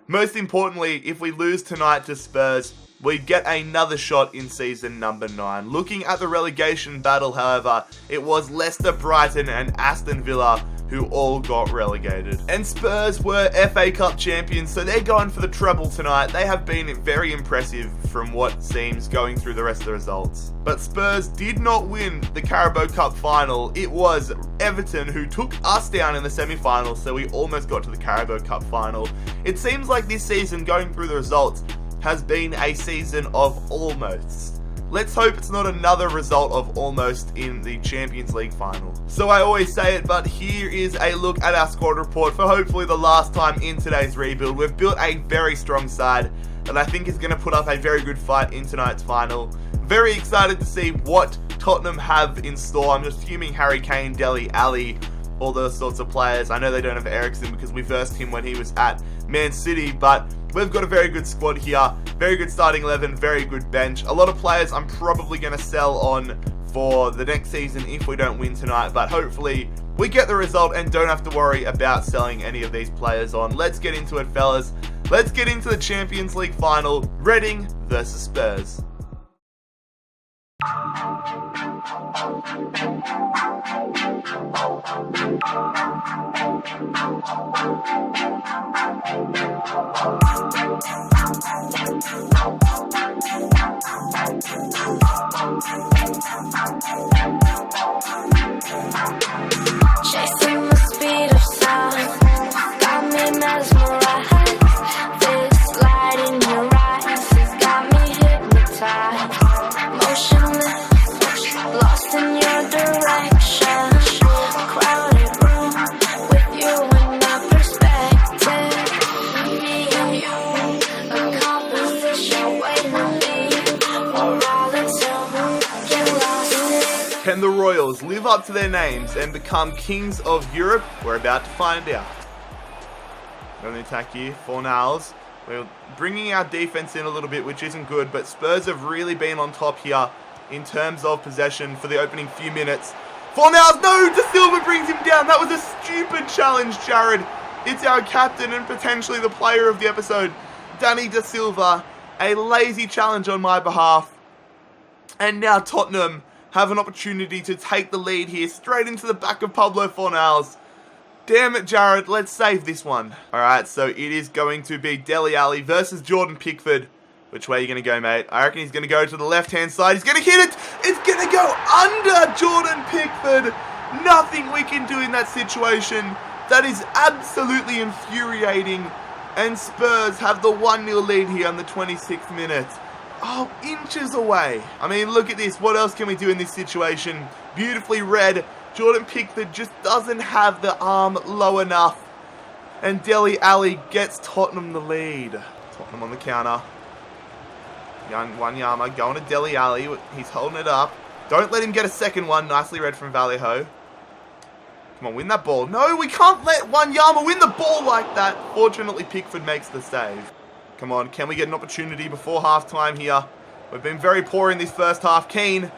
most importantly, if we lose tonight to Spurs, we get another shot in season number 9. Looking at the relegation battle, however, it was Leicester, Brighton and Aston Villa who all got relegated. And Spurs were FA Cup champions, so they're going for the treble tonight. They have been very impressive from what seems going through the rest of the results. But Spurs did not win the Carabao Cup final. It was Everton who took us down in the semi-finals, so we almost got to the Carabao Cup final. It seems like this season, going through the results, has been a season of almost. Let's hope it's not another result of almost in the Champions League final. So I always say it, but here is a look at our squad report for hopefully the last time in today's rebuild. We've built a very strong side that I think is going to put up a very good fight in tonight's final. Very excited to see what Tottenham have in store. I'm assuming Harry Kane, Dele Alli, all those sorts of players. I know they don't have Eriksen because we versed him when he was at Man City, but we've got a very good squad here, very good starting 11, very good bench. A lot of players I'm probably going to sell on for the next season if we don't win tonight, but hopefully we get the result and don't have to worry about selling any of these players on. Let's get into it, fellas. Let's get into the Champions League final, Reading versus Spurs. Chasing the speed of sound, got me mesmerized. This light in your eyes has got me hypnotized. Motionless, lost in your direction. Crowded room with you in my perspective. Me and you, a composition waiting to be. We're all in tune, get lost in. Can the Royals live up to their names and become kings of Europe? We're about to find out. On the attack here, Fornals. We're bringing our defense in a little bit, which isn't good, but Spurs have really been on top here in terms of possession for the opening few minutes. Fornals, no! De Silva brings him down. That was a stupid challenge, Jared. It's our captain and potentially the player of the episode, Danny De Silva, A lazy challenge on my behalf. And now Tottenham have an opportunity to take the lead here, straight into the back of Pablo Fornals. Damn it, Jared, let's save this one. Alright, so it is going to be Dele Alli versus Jordan Pickford. Which way are you going to go, mate? I reckon he's going to go to the left-hand side. He's going to hit it. It's going to go under Jordan Pickford. Nothing we can do in that situation. That is absolutely infuriating. And Spurs have the 1-0 lead here on the 26th minute. Oh, inches away. I mean, look at this. What else can we do in this situation? Beautifully read. Jordan Pickford just doesn't have the arm low enough. And Dele Alli gets Tottenham the lead. Tottenham on the counter. Young Wanyama going to Dele Alli. He's holding it up. Don't let him get a second one. Nicely read from Vallejo. Come on, win that ball. No, we can't let Wanyama win the ball like that. Fortunately, Pickford makes the save. Come on, can we get an opportunity before half-time here? We've been very poor in this first half. Keane.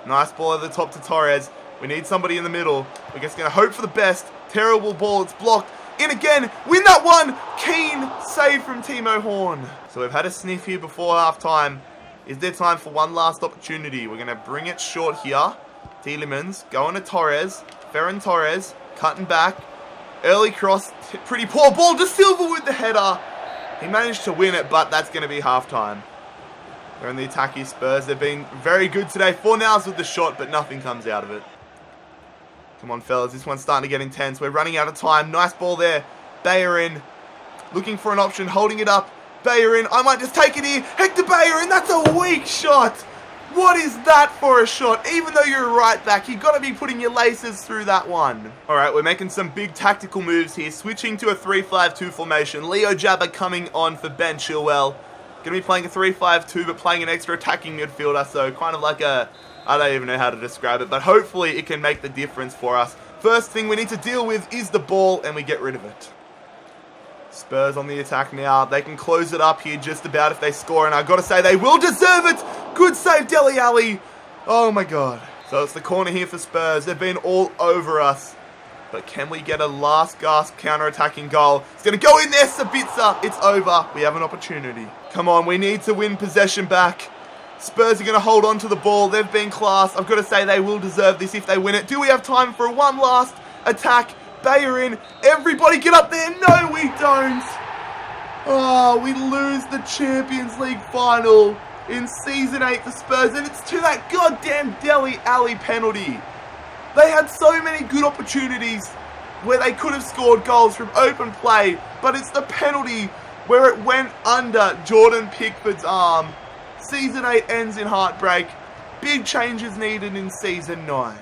Nice ball over the top to Torres. We need somebody in the middle. We're just going to hope for the best. Terrible ball. It's blocked. In again. Win that one. Keane. Save from Timo Horn. So we've had a sniff here before half-time. Is there time for one last opportunity? We're going to bring it short here. Tielemans going to Torres. Ferran Torres. Cutting back. Early cross. Pretty poor ball to Silva with the header. He managed to win it, but that's going to be half-time. They're in the attack here, Spurs. They've been very good today. Fornals with the shot, but nothing comes out of it. Come on, fellas. This one's starting to get intense. We're running out of time. Nice ball there. Bellerin looking for an option, holding it up. Bellerin, I might just take it here. Hector Bellerin, that's a weak shot. What is that for a shot? Even though you're a right back, you've got to be putting your laces through that one. Alright, we're making some big tactical moves here. Switching to a 3-5-2 formation. Leo Jabba coming on for Ben Chilwell. Going to be playing a 3-5-2, but playing an extra attacking midfielder. So kind of like a, I don't even know how to describe it, but hopefully it can make the difference for us. First thing we need to deal with is the ball, and we get rid of it. Spurs on the attack now. They can close it up here just about if they score, and I've got to say they will deserve it. Good save, Dele Alli. Oh my god. So it's the corner here for Spurs. They've been all over us. But can we get a last gasp counter-attacking goal? It's going to go in there, Sabitzer. It's over. We have an opportunity. Come on, we need to win possession back. Spurs are going to hold on to the ball. They've been class. I've got to say they will deserve this if they win it. Do we have time for one last attack? Bellerin, everybody get up there. No, we don't. Oh, we lose the Champions League final in Season 8 for Spurs, and it's to that goddamn Dele Alli penalty. They had so many good opportunities where they could have scored goals from open play, but it's the penalty where it went under Jordan Pickford's arm. Season 8 ends in heartbreak. Big changes needed in Season 9.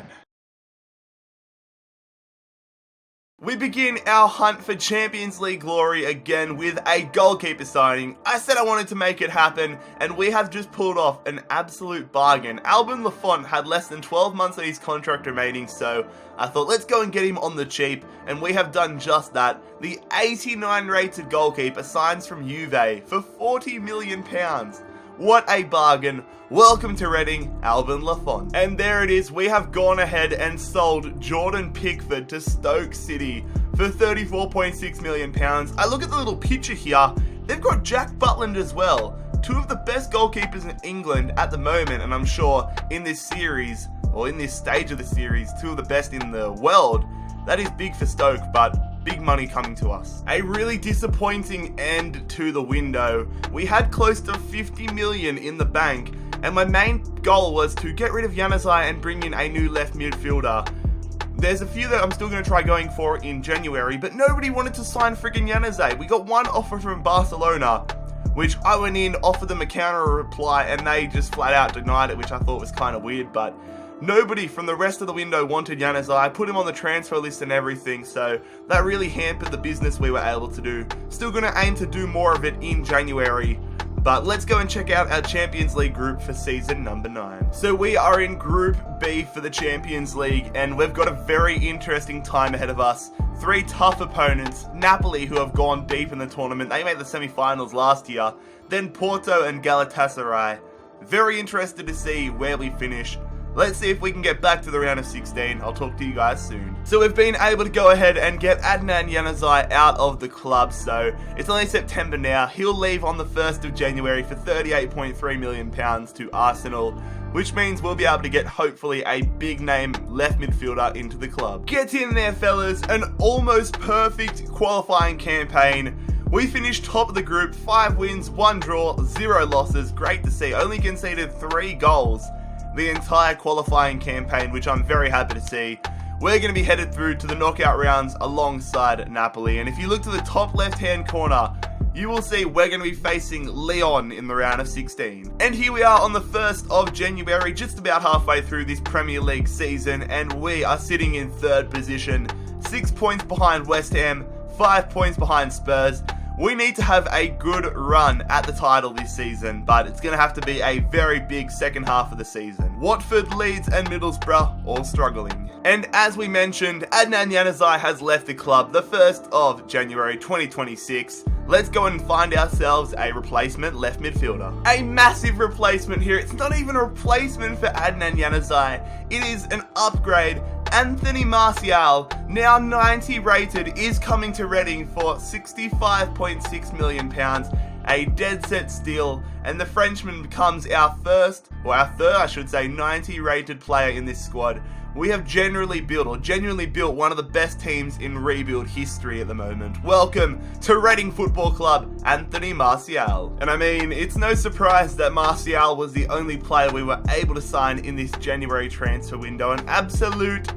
We begin our hunt for Champions League glory again with a goalkeeper signing. I said I wanted to make it happen, and we have just pulled off an absolute bargain. Alban Lafont had less than 12 months of his contract remaining, so I thought let's go and get him on the cheap, and we have done just that. The 89 rated goalkeeper signs from Juve for £40 million. What a bargain. Welcome to Reading, Alban Lafont. And there it is, we have gone ahead and sold Jordan Pickford to Stoke City for £34.6 million. I look at the little picture here, they've got Jack Butland as well. Two of the best goalkeepers in England at the moment, and I'm sure in this series, or in this stage of the series, two of the best in the world. That is big for Stoke, but big money coming to us. A really disappointing end to the window. We had close to 50 million in the bank, and my main goal was to get rid of Januzaj and bring in a new left midfielder. There's a few that I'm still going to try going for in January, but nobody wanted to sign friggin' Januzaj. We got one offer from Barcelona, which I went in, offered them a counter reply, and they just flat out denied it, which I thought was kind of weird, but nobody from the rest of the window wanted Januzaj. I put him on the transfer list and everything, so that really hampered the business we were able to do. Still going to aim to do more of it in January. But let's go and check out our Champions League group for season number 9. So we are in Group B for the Champions League, and we've got a very interesting time ahead of us. 3 tough opponents. Napoli, who have gone deep in the tournament. They made the semi-finals last year. Then Porto and Galatasaray. Very interested to see where we finish. Let's see if we can get back to the round of 16. I'll talk to you guys soon. So we've been able to go ahead and get Adnan Januzaj out of the club. So it's only September now. He'll leave on the 1st of January for £38.3 million to Arsenal, which means we'll be able to get hopefully a big name left midfielder into the club. Get in there, fellas. An almost perfect qualifying campaign. We finished top of the group, 5 wins, 1 draw, 0 losses. Great to see. Only conceded 3 goals the entire qualifying campaign, which I'm very happy to see. We're going to be headed through to the knockout rounds alongside Napoli. And if you look to the top left-hand corner, you will see we're going to be facing Lyon in the round of 16. And here we are on the 1st of January, just about halfway through this Premier League season, and we are sitting in 3rd position, 6 points behind West Ham, 5 points behind Spurs. We need to have a good run at the title this season, but it's going to have to be a very big second half of the season. Watford, Leeds and Middlesbrough all struggling. And as we mentioned, Adnan Januzaj has left the club the 1st of January 2026. Let's go and find ourselves a replacement left midfielder. A massive replacement here. It's not even a replacement for Adnan Januzaj. It is an upgrade. Anthony Martial, now 90 rated, is coming to Reading for £65.6 million. A dead set steal, and the Frenchman becomes our third, I should say, 90 rated player in this squad. We have genuinely built one of the best teams in rebuild history at the moment. Welcome to Reading Football Club, Anthony Martial. And I mean, it's no surprise that Martial was the only player we were able to sign in this January transfer window. An absolute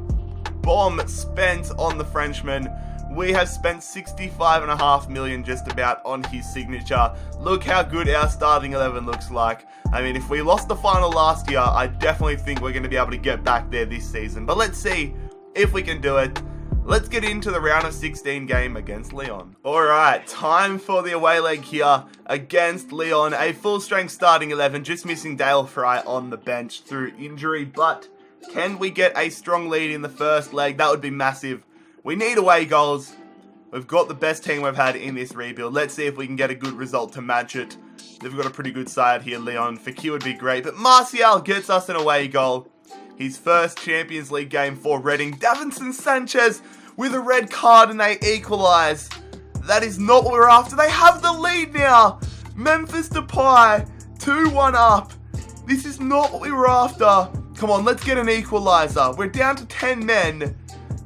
bomb spent on the Frenchman. We have spent $65.5 million just about on his signature. Look how good our starting 11 looks like. I mean, if we lost the final last year, I definitely think we're going to be able to get back there this season. But let's see if we can do it. Let's get into the round of 16 game against Lyon. Alright, time for the away leg here against Lyon. A full-strength starting 11, just missing Dale Fry on the bench through injury. But can we get a strong lead in the first leg? That would be massive. We need away goals. We've got the best team we've had in this rebuild. Let's see if we can get a good result to match it. They've got a pretty good side here, Lyon. Fekir would be great, but Martial gets us an away goal. His first Champions League game for Reading. Davinson Sanchez with a red card and they equalise. That is not what we're after. They have the lead now. Memphis Depay, 2-1 up. This is not what we were after. Come on, let's get an equaliser. We're down to 10 men.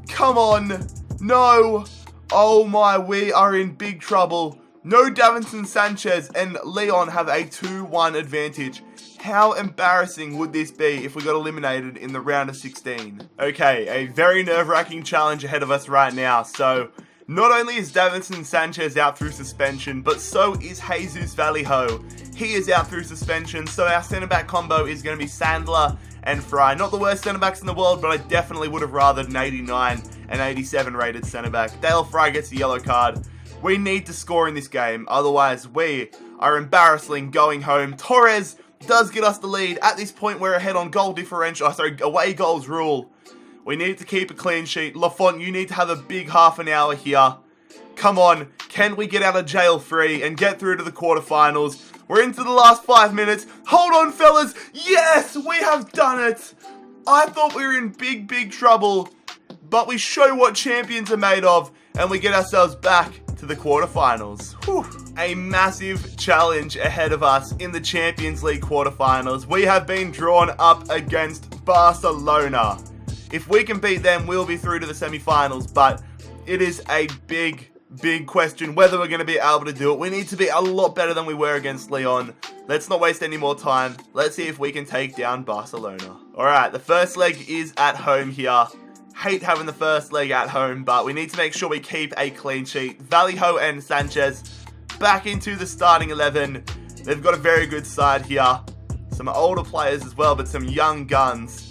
Come on. No. Oh my, we are in big trouble. No Davinson Sanchez, and Lyon have a 2-1 advantage. How embarrassing would this be if we got eliminated in the round of 16? Okay, a very nerve-wracking challenge ahead of us right now. So, not only is Davinson Sanchez out through suspension, but so is Jesus Vallejo. He is out through suspension, so our centre-back combo is going to be Sandler and Fry. Not the worst centre-backs in the world, but I definitely would have rathered an 89 and 87 rated centre-back. Dale Fry gets a yellow card. We need to score in this game, otherwise we are embarrassing going home. Torres does get us the lead. At this point, we're ahead on goal differential. Away goals rule. We need to keep a clean sheet. Lafont, you need to have a big half an hour here. Come on, can we get out of jail free and get through to the quarterfinals? We're into the last 5 minutes. Hold on, fellas. Yes, we have done it. I thought we were in big trouble, but we show what champions are made of, and we get ourselves back to the quarterfinals. Whew. A massive challenge ahead of us in the Champions League quarterfinals. We have been drawn up against Barcelona. If we can beat them, we'll be through to the semi-finals, but it is a big question whether we're going to be able to do it. We need to be a lot better than we were against Lyon. Let's not waste any more time. Let's see if we can take down Barcelona. Alright, the first leg is at home here. Hate having the first leg at home, but we need to make sure we keep a clean sheet. Vallejo and Sanchez back into the starting 11. They've got a very good side here. Some older players as well, but some young guns.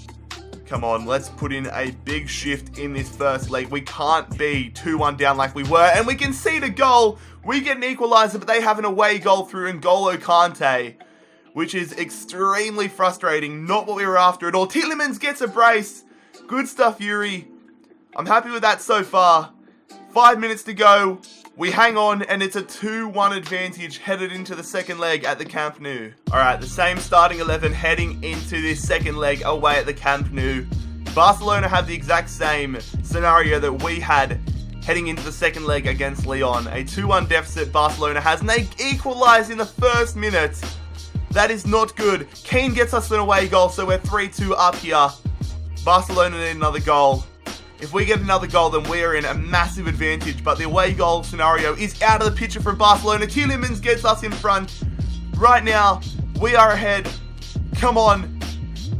Come on, let's put in a big shift in this first leg. We can't be 2-1 down like we were, and we concede a goal. We get an equaliser, but they have an away goal through N'Golo Kante, which is extremely frustrating. Not what we were after at all. Tielemans gets a brace. Good stuff, Yuri. I'm happy with that so far. 5 minutes to go. We hang on, and it's a 2-1 advantage headed into the second leg at the Camp Nou. Alright, the same starting 11 heading into this second leg away at the Camp Nou. Barcelona have the exact same scenario that we had heading into the second leg against Lyon. A 2-1 deficit Barcelona has, and they equalise in the first minute. That is not good. Keane gets us an away goal, so we're 3-2 up here. Barcelona need another goal. If we get another goal, then we're in a massive advantage, but the away goal scenario is out of the picture for Barcelona. Tielemans gets us in front. Right now, we are ahead. Come on.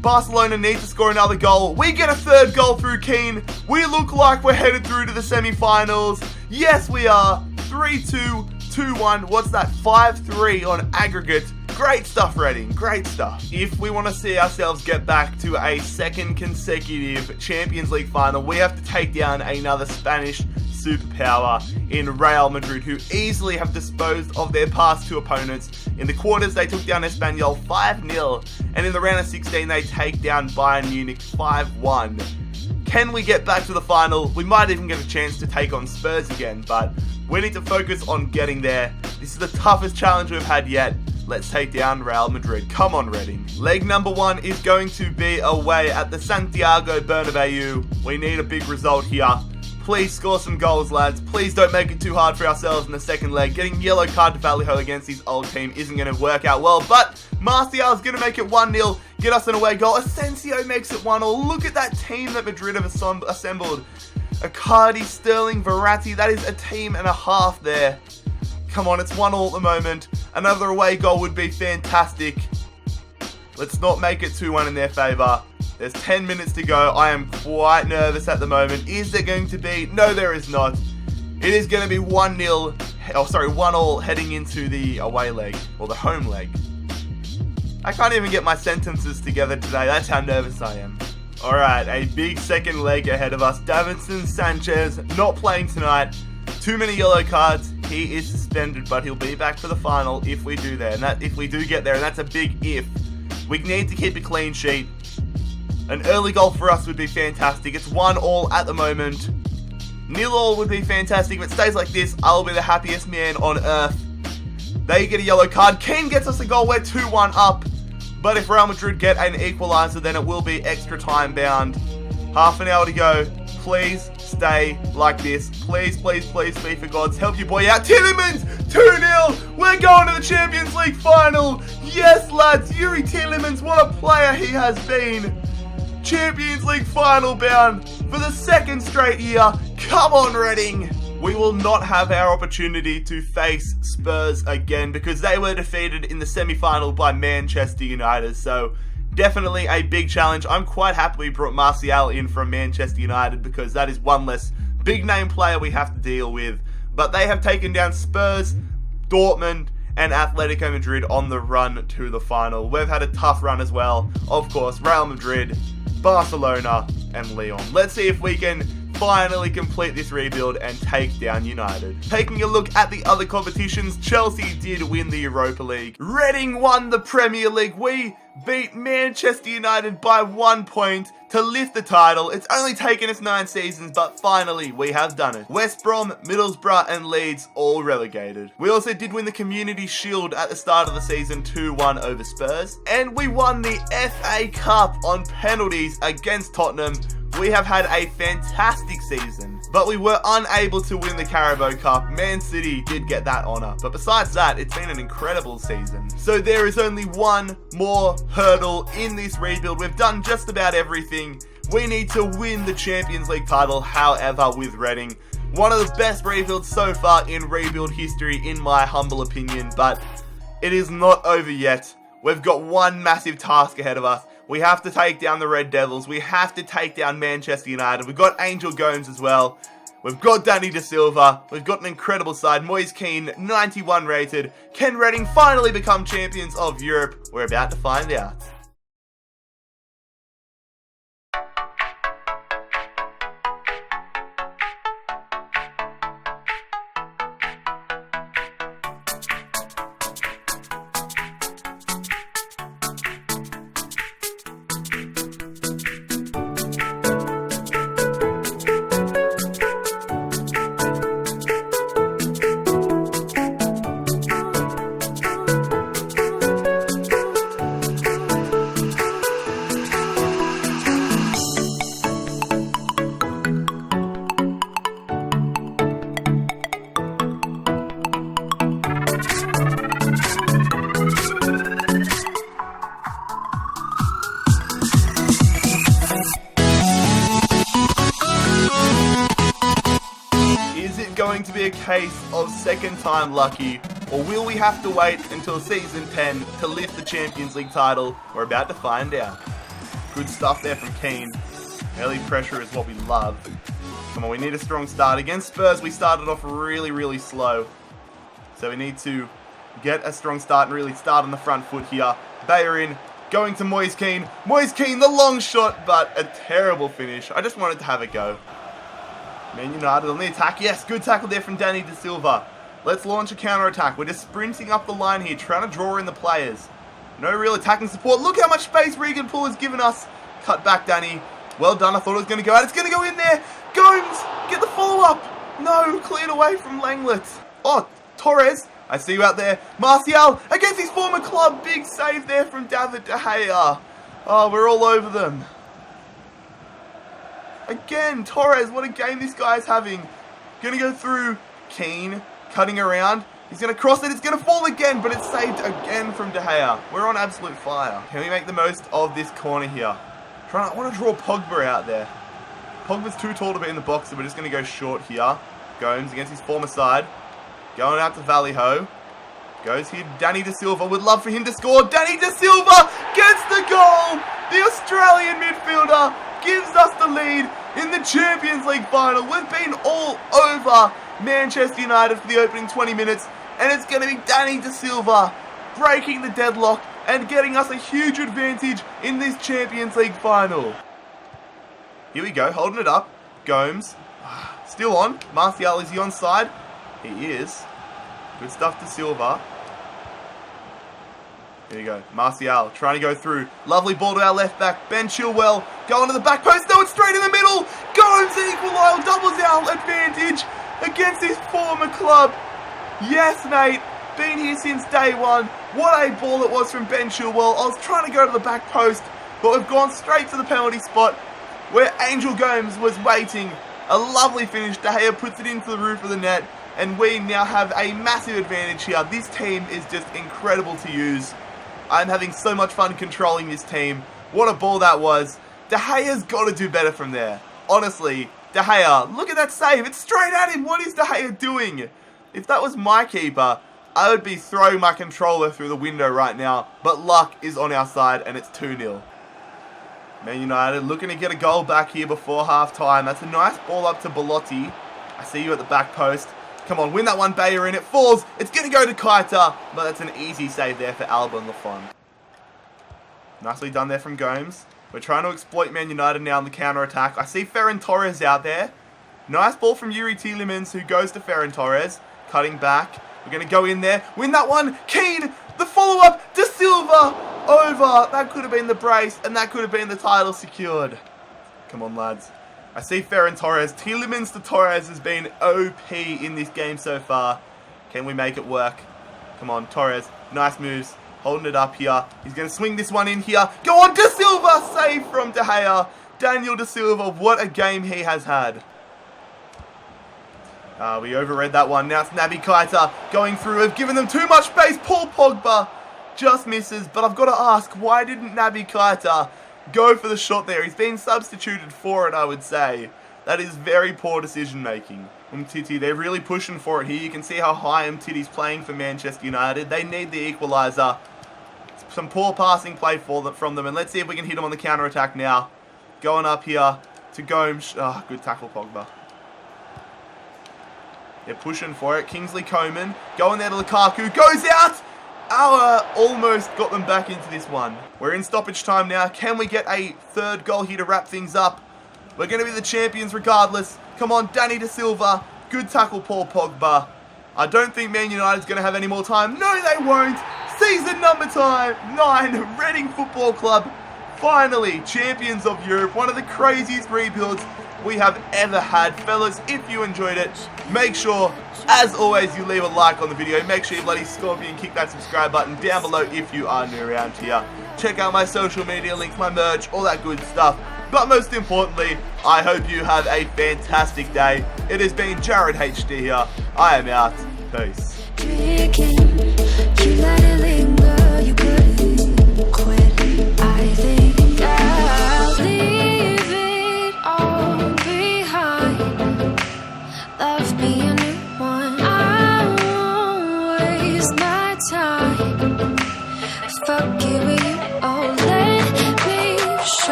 Barcelona need to score another goal. We get a third goal through Keane. We look like we're headed through to the semi-finals. Yes, we are. 3-2, 2-1. What's that? 5-3 on aggregate. Great stuff, Reading. Great stuff. If we want to see ourselves get back to a second consecutive Champions League final, we have to take down another Spanish superpower in Real Madrid, who easily have disposed of their past two opponents. In the quarters, they took down Espanyol 5-0, and in the round of 16, they take down Bayern Munich 5-1. Can we get back to the final? We might even get a chance to take on Spurs again, but we need to focus on getting there. This is the toughest challenge we've had yet. Let's take down Real Madrid. Come on, Reading. Leg number 1 is going to be away at the Santiago Bernabeu. We need a big result here. Please score some goals, lads. Please don't make it too hard for ourselves in the second leg. Getting yellow card to Vallejo against his old team isn't going to work out well, but Martial is going to make it 1-0, get us an away goal. Asensio makes it 1-0. Look at that team that Madrid have assembled. Icardi, Sterling, Verratti. That is a team and a half there. Come on, it's 1-1 at the moment. Another away goal would be fantastic. Let's not make it 2-1 in their favour. There's 10 minutes to go. I am quite nervous at the moment. Is there going to be? No, there is not. It is going to be 1-0 heading into the away leg, or the home leg. I can't even get my sentences together today. That's how nervous I am. Alright, a big second leg ahead of us. Davinson Sanchez not playing tonight. Too many yellow cards. He is suspended, but he'll be back for the final if we do there. And that if we do get there, and that's a big if. We need to keep a clean sheet. An early goal for us would be fantastic. It's 1-1 at the moment. 0-0 would be fantastic. If it stays like this, I'll be the happiest man on earth. They get a yellow card. Keane gets us a goal. We're 2-1 up. But if Real Madrid get an equaliser, then it will be extra time bound. Half an hour to go. Please stay like this. Please, please, please, FIFA gods, help your boy out. Tielemans, 2-0. We're going to the Champions League final. Yes, lads. Yuri Tielemans, what a player he has been. Champions League final bound for the second straight year. Come on, Reading. We will not have our opportunity to face Spurs again because they were defeated in the semi-final by Manchester United. So definitely a big challenge. I'm quite happy we brought Martial in from Manchester United because that is one less big name player we have to deal with. But they have taken down Spurs, Dortmund, and Atletico Madrid on the run to the final. We've had a tough run as well. Of course, Real Madrid, Barcelona, and Lyon. Let's see if we can finally complete this rebuild and take down United. Taking a look at the other competitions, Chelsea did win the Europa League. Reading won the Premier League. We beat Manchester United by 1 point to lift the title. It's only taken us 9 seasons, but finally we have done it. West Brom, Middlesbrough, and Leeds all relegated. We also did win the Community Shield at the start of the season, 2-1 over Spurs. And we won the FA Cup on penalties against Tottenham. We have had a fantastic season, but we were unable to win the Carabao Cup. Man City did get that honour, but besides that, it's been an incredible season. So there is only one more hurdle in this rebuild. We've done just about everything. We need to win the Champions League title, however, with Reading. One of the best rebuilds so far in rebuild history, in my humble opinion, but it is not over yet. We've got one massive task ahead of us. We have to take down the Red Devils. We have to take down Manchester United. We've got Angel Gomes as well. We've got Danny De Silva. We've got an incredible side. Moise Keane, 91 rated. Can Reading finally become champions of Europe? We're about to find out. going to be a case of second time lucky, or will we have to wait until Season 10 to lift the Champions League title? We're about to find out. Good stuff there from Keane. Early pressure is what we love. Come on, we need a strong start. Against Spurs, we started off really slow. So we need to get a strong start and really start on the front foot here. Bayer in, going to Moise Keane. Moise Keane, the long shot, but a terrible finish. I just wanted to have a go. Man United on the attack. Yes, good tackle there from Danny De Silva. Let's launch a counter-attack. We're just sprinting up the line here, trying to draw in the players. No real attacking support. Look how much space Regan Poole has given us. Cut back, Danny. Well done. I thought it was going to go out. It's going to go in there. Gomes, get the follow-up. No, cleared away from Langlet. Oh, Torres, I see you out there. Martial against his former club. Big save there from David De Gea. Oh, we're all over them. Again, Torres, what a game this guy's having. Going to go through. Keane, cutting around. He's going to cross it. It's going to fall again, but it's saved again from De Gea. We're on absolute fire. Can we make the most of this corner here? I want to draw Pogba out there. Pogba's too tall to be in the box, so we're just going to go short here. Gomes against his former side. Going out to Vallejo. Goes here, Danny De Silva. Would love for him to score. Danny De Silva gets the goal. The Australian midfielder gives us the lead in the Champions League final. We've been all over Manchester United for the opening 20 minutes, and it's going to be Danny De Silva breaking the deadlock and getting us a huge advantage in this Champions League final. Here we go, holding it up. Gomes, still on. Martial, is he onside? He is. Good stuff to Silva. Here we go, Martial trying to go through. Lovely ball to our left back, Ben Chilwell. Going to the back post, no, it's straight in the middle. Gomes equalises, doubles our advantage against his former club. Yes, mate. Been here since day one. What a ball it was from Ben Chilwell. I was trying to go to the back post, but we've gone straight to the penalty spot where Angel Gomes was waiting. A lovely finish. De Gea puts it into the roof of the net, and we now have a massive advantage here. This team is just incredible to use. I'm having so much fun controlling this team. What a ball that was. De Gea's got to do better from there. Honestly, De Gea, look at that save. It's straight at him. What is De Gea doing? If that was my keeper, I would be throwing my controller through the window right now, but luck is on our side and it's 2-0. Man United looking to get a goal back here before half-time. That's a nice ball up to Belotti. I see you at the back post. Come on, win that one, Bayer in. It falls. It's going to go to Keita, but that's an easy save there for Alba and Lafont. Nicely done there from Gomes. We're trying to exploit Man United now in the counter-attack. I see Ferran Torres out there. Nice ball from Yuri Tielemans, who goes to Ferran Torres. Cutting back. We're going to go in there. Win that one. Keane. The follow-up. De Silva. Over. That could have been the brace. And that could have been the title secured. Come on, lads. I see Ferran Torres. Tielemans to Torres has been OP in this game so far. Can we make it work? Come on, Torres. Nice moves. Holding it up here. He's going to swing this one in here. Go on, De Silva. Save from De Gea. Daniel De Silva. What a game he has had. We overread that one. Now it's Naby Keita going through. We've given them too much space. Paul Pogba just misses. But I've got to ask, why didn't Naby Keita go for the shot there? He's been substituted for it, I would say. That is very poor decision making. Umtiti, they're really pushing for it here. You can see how high Umtiti's playing for Manchester United. They need the equaliser. Some poor passing play from them. And let's see if we can hit them on the counter-attack now. Going up here to Gomes. Oh, good tackle, Pogba. They're pushing for it. Kingsley Coman going there to Lukaku. Goes out! Our almost got them back into this one. We're in stoppage time now. Can we get a third goal here to wrap things up? We're going to be the champions regardless. Come on, Danny De Silva. Good tackle, Paul Pogba. I don't think Man United's going to have any more time. No, they won't. Season number 9, Reading Football Club. Finally, champions of Europe. One of the craziest rebuilds we have ever had. Fellas, if you enjoyed it, make sure, as always, you leave a like on the video. Make sure you bloody scorpion kick that subscribe button down below if you are new around here. Check out my social media links, my merch, all that good stuff. But most importantly, I hope you have a fantastic day. It has been JarradHD here. I am out. Peace. Left me a new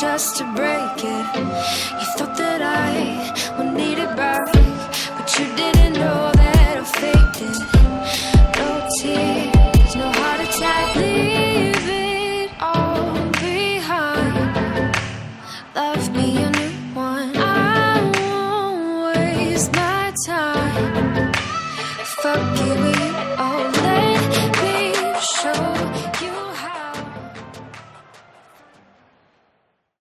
just to break it. You thought that I would need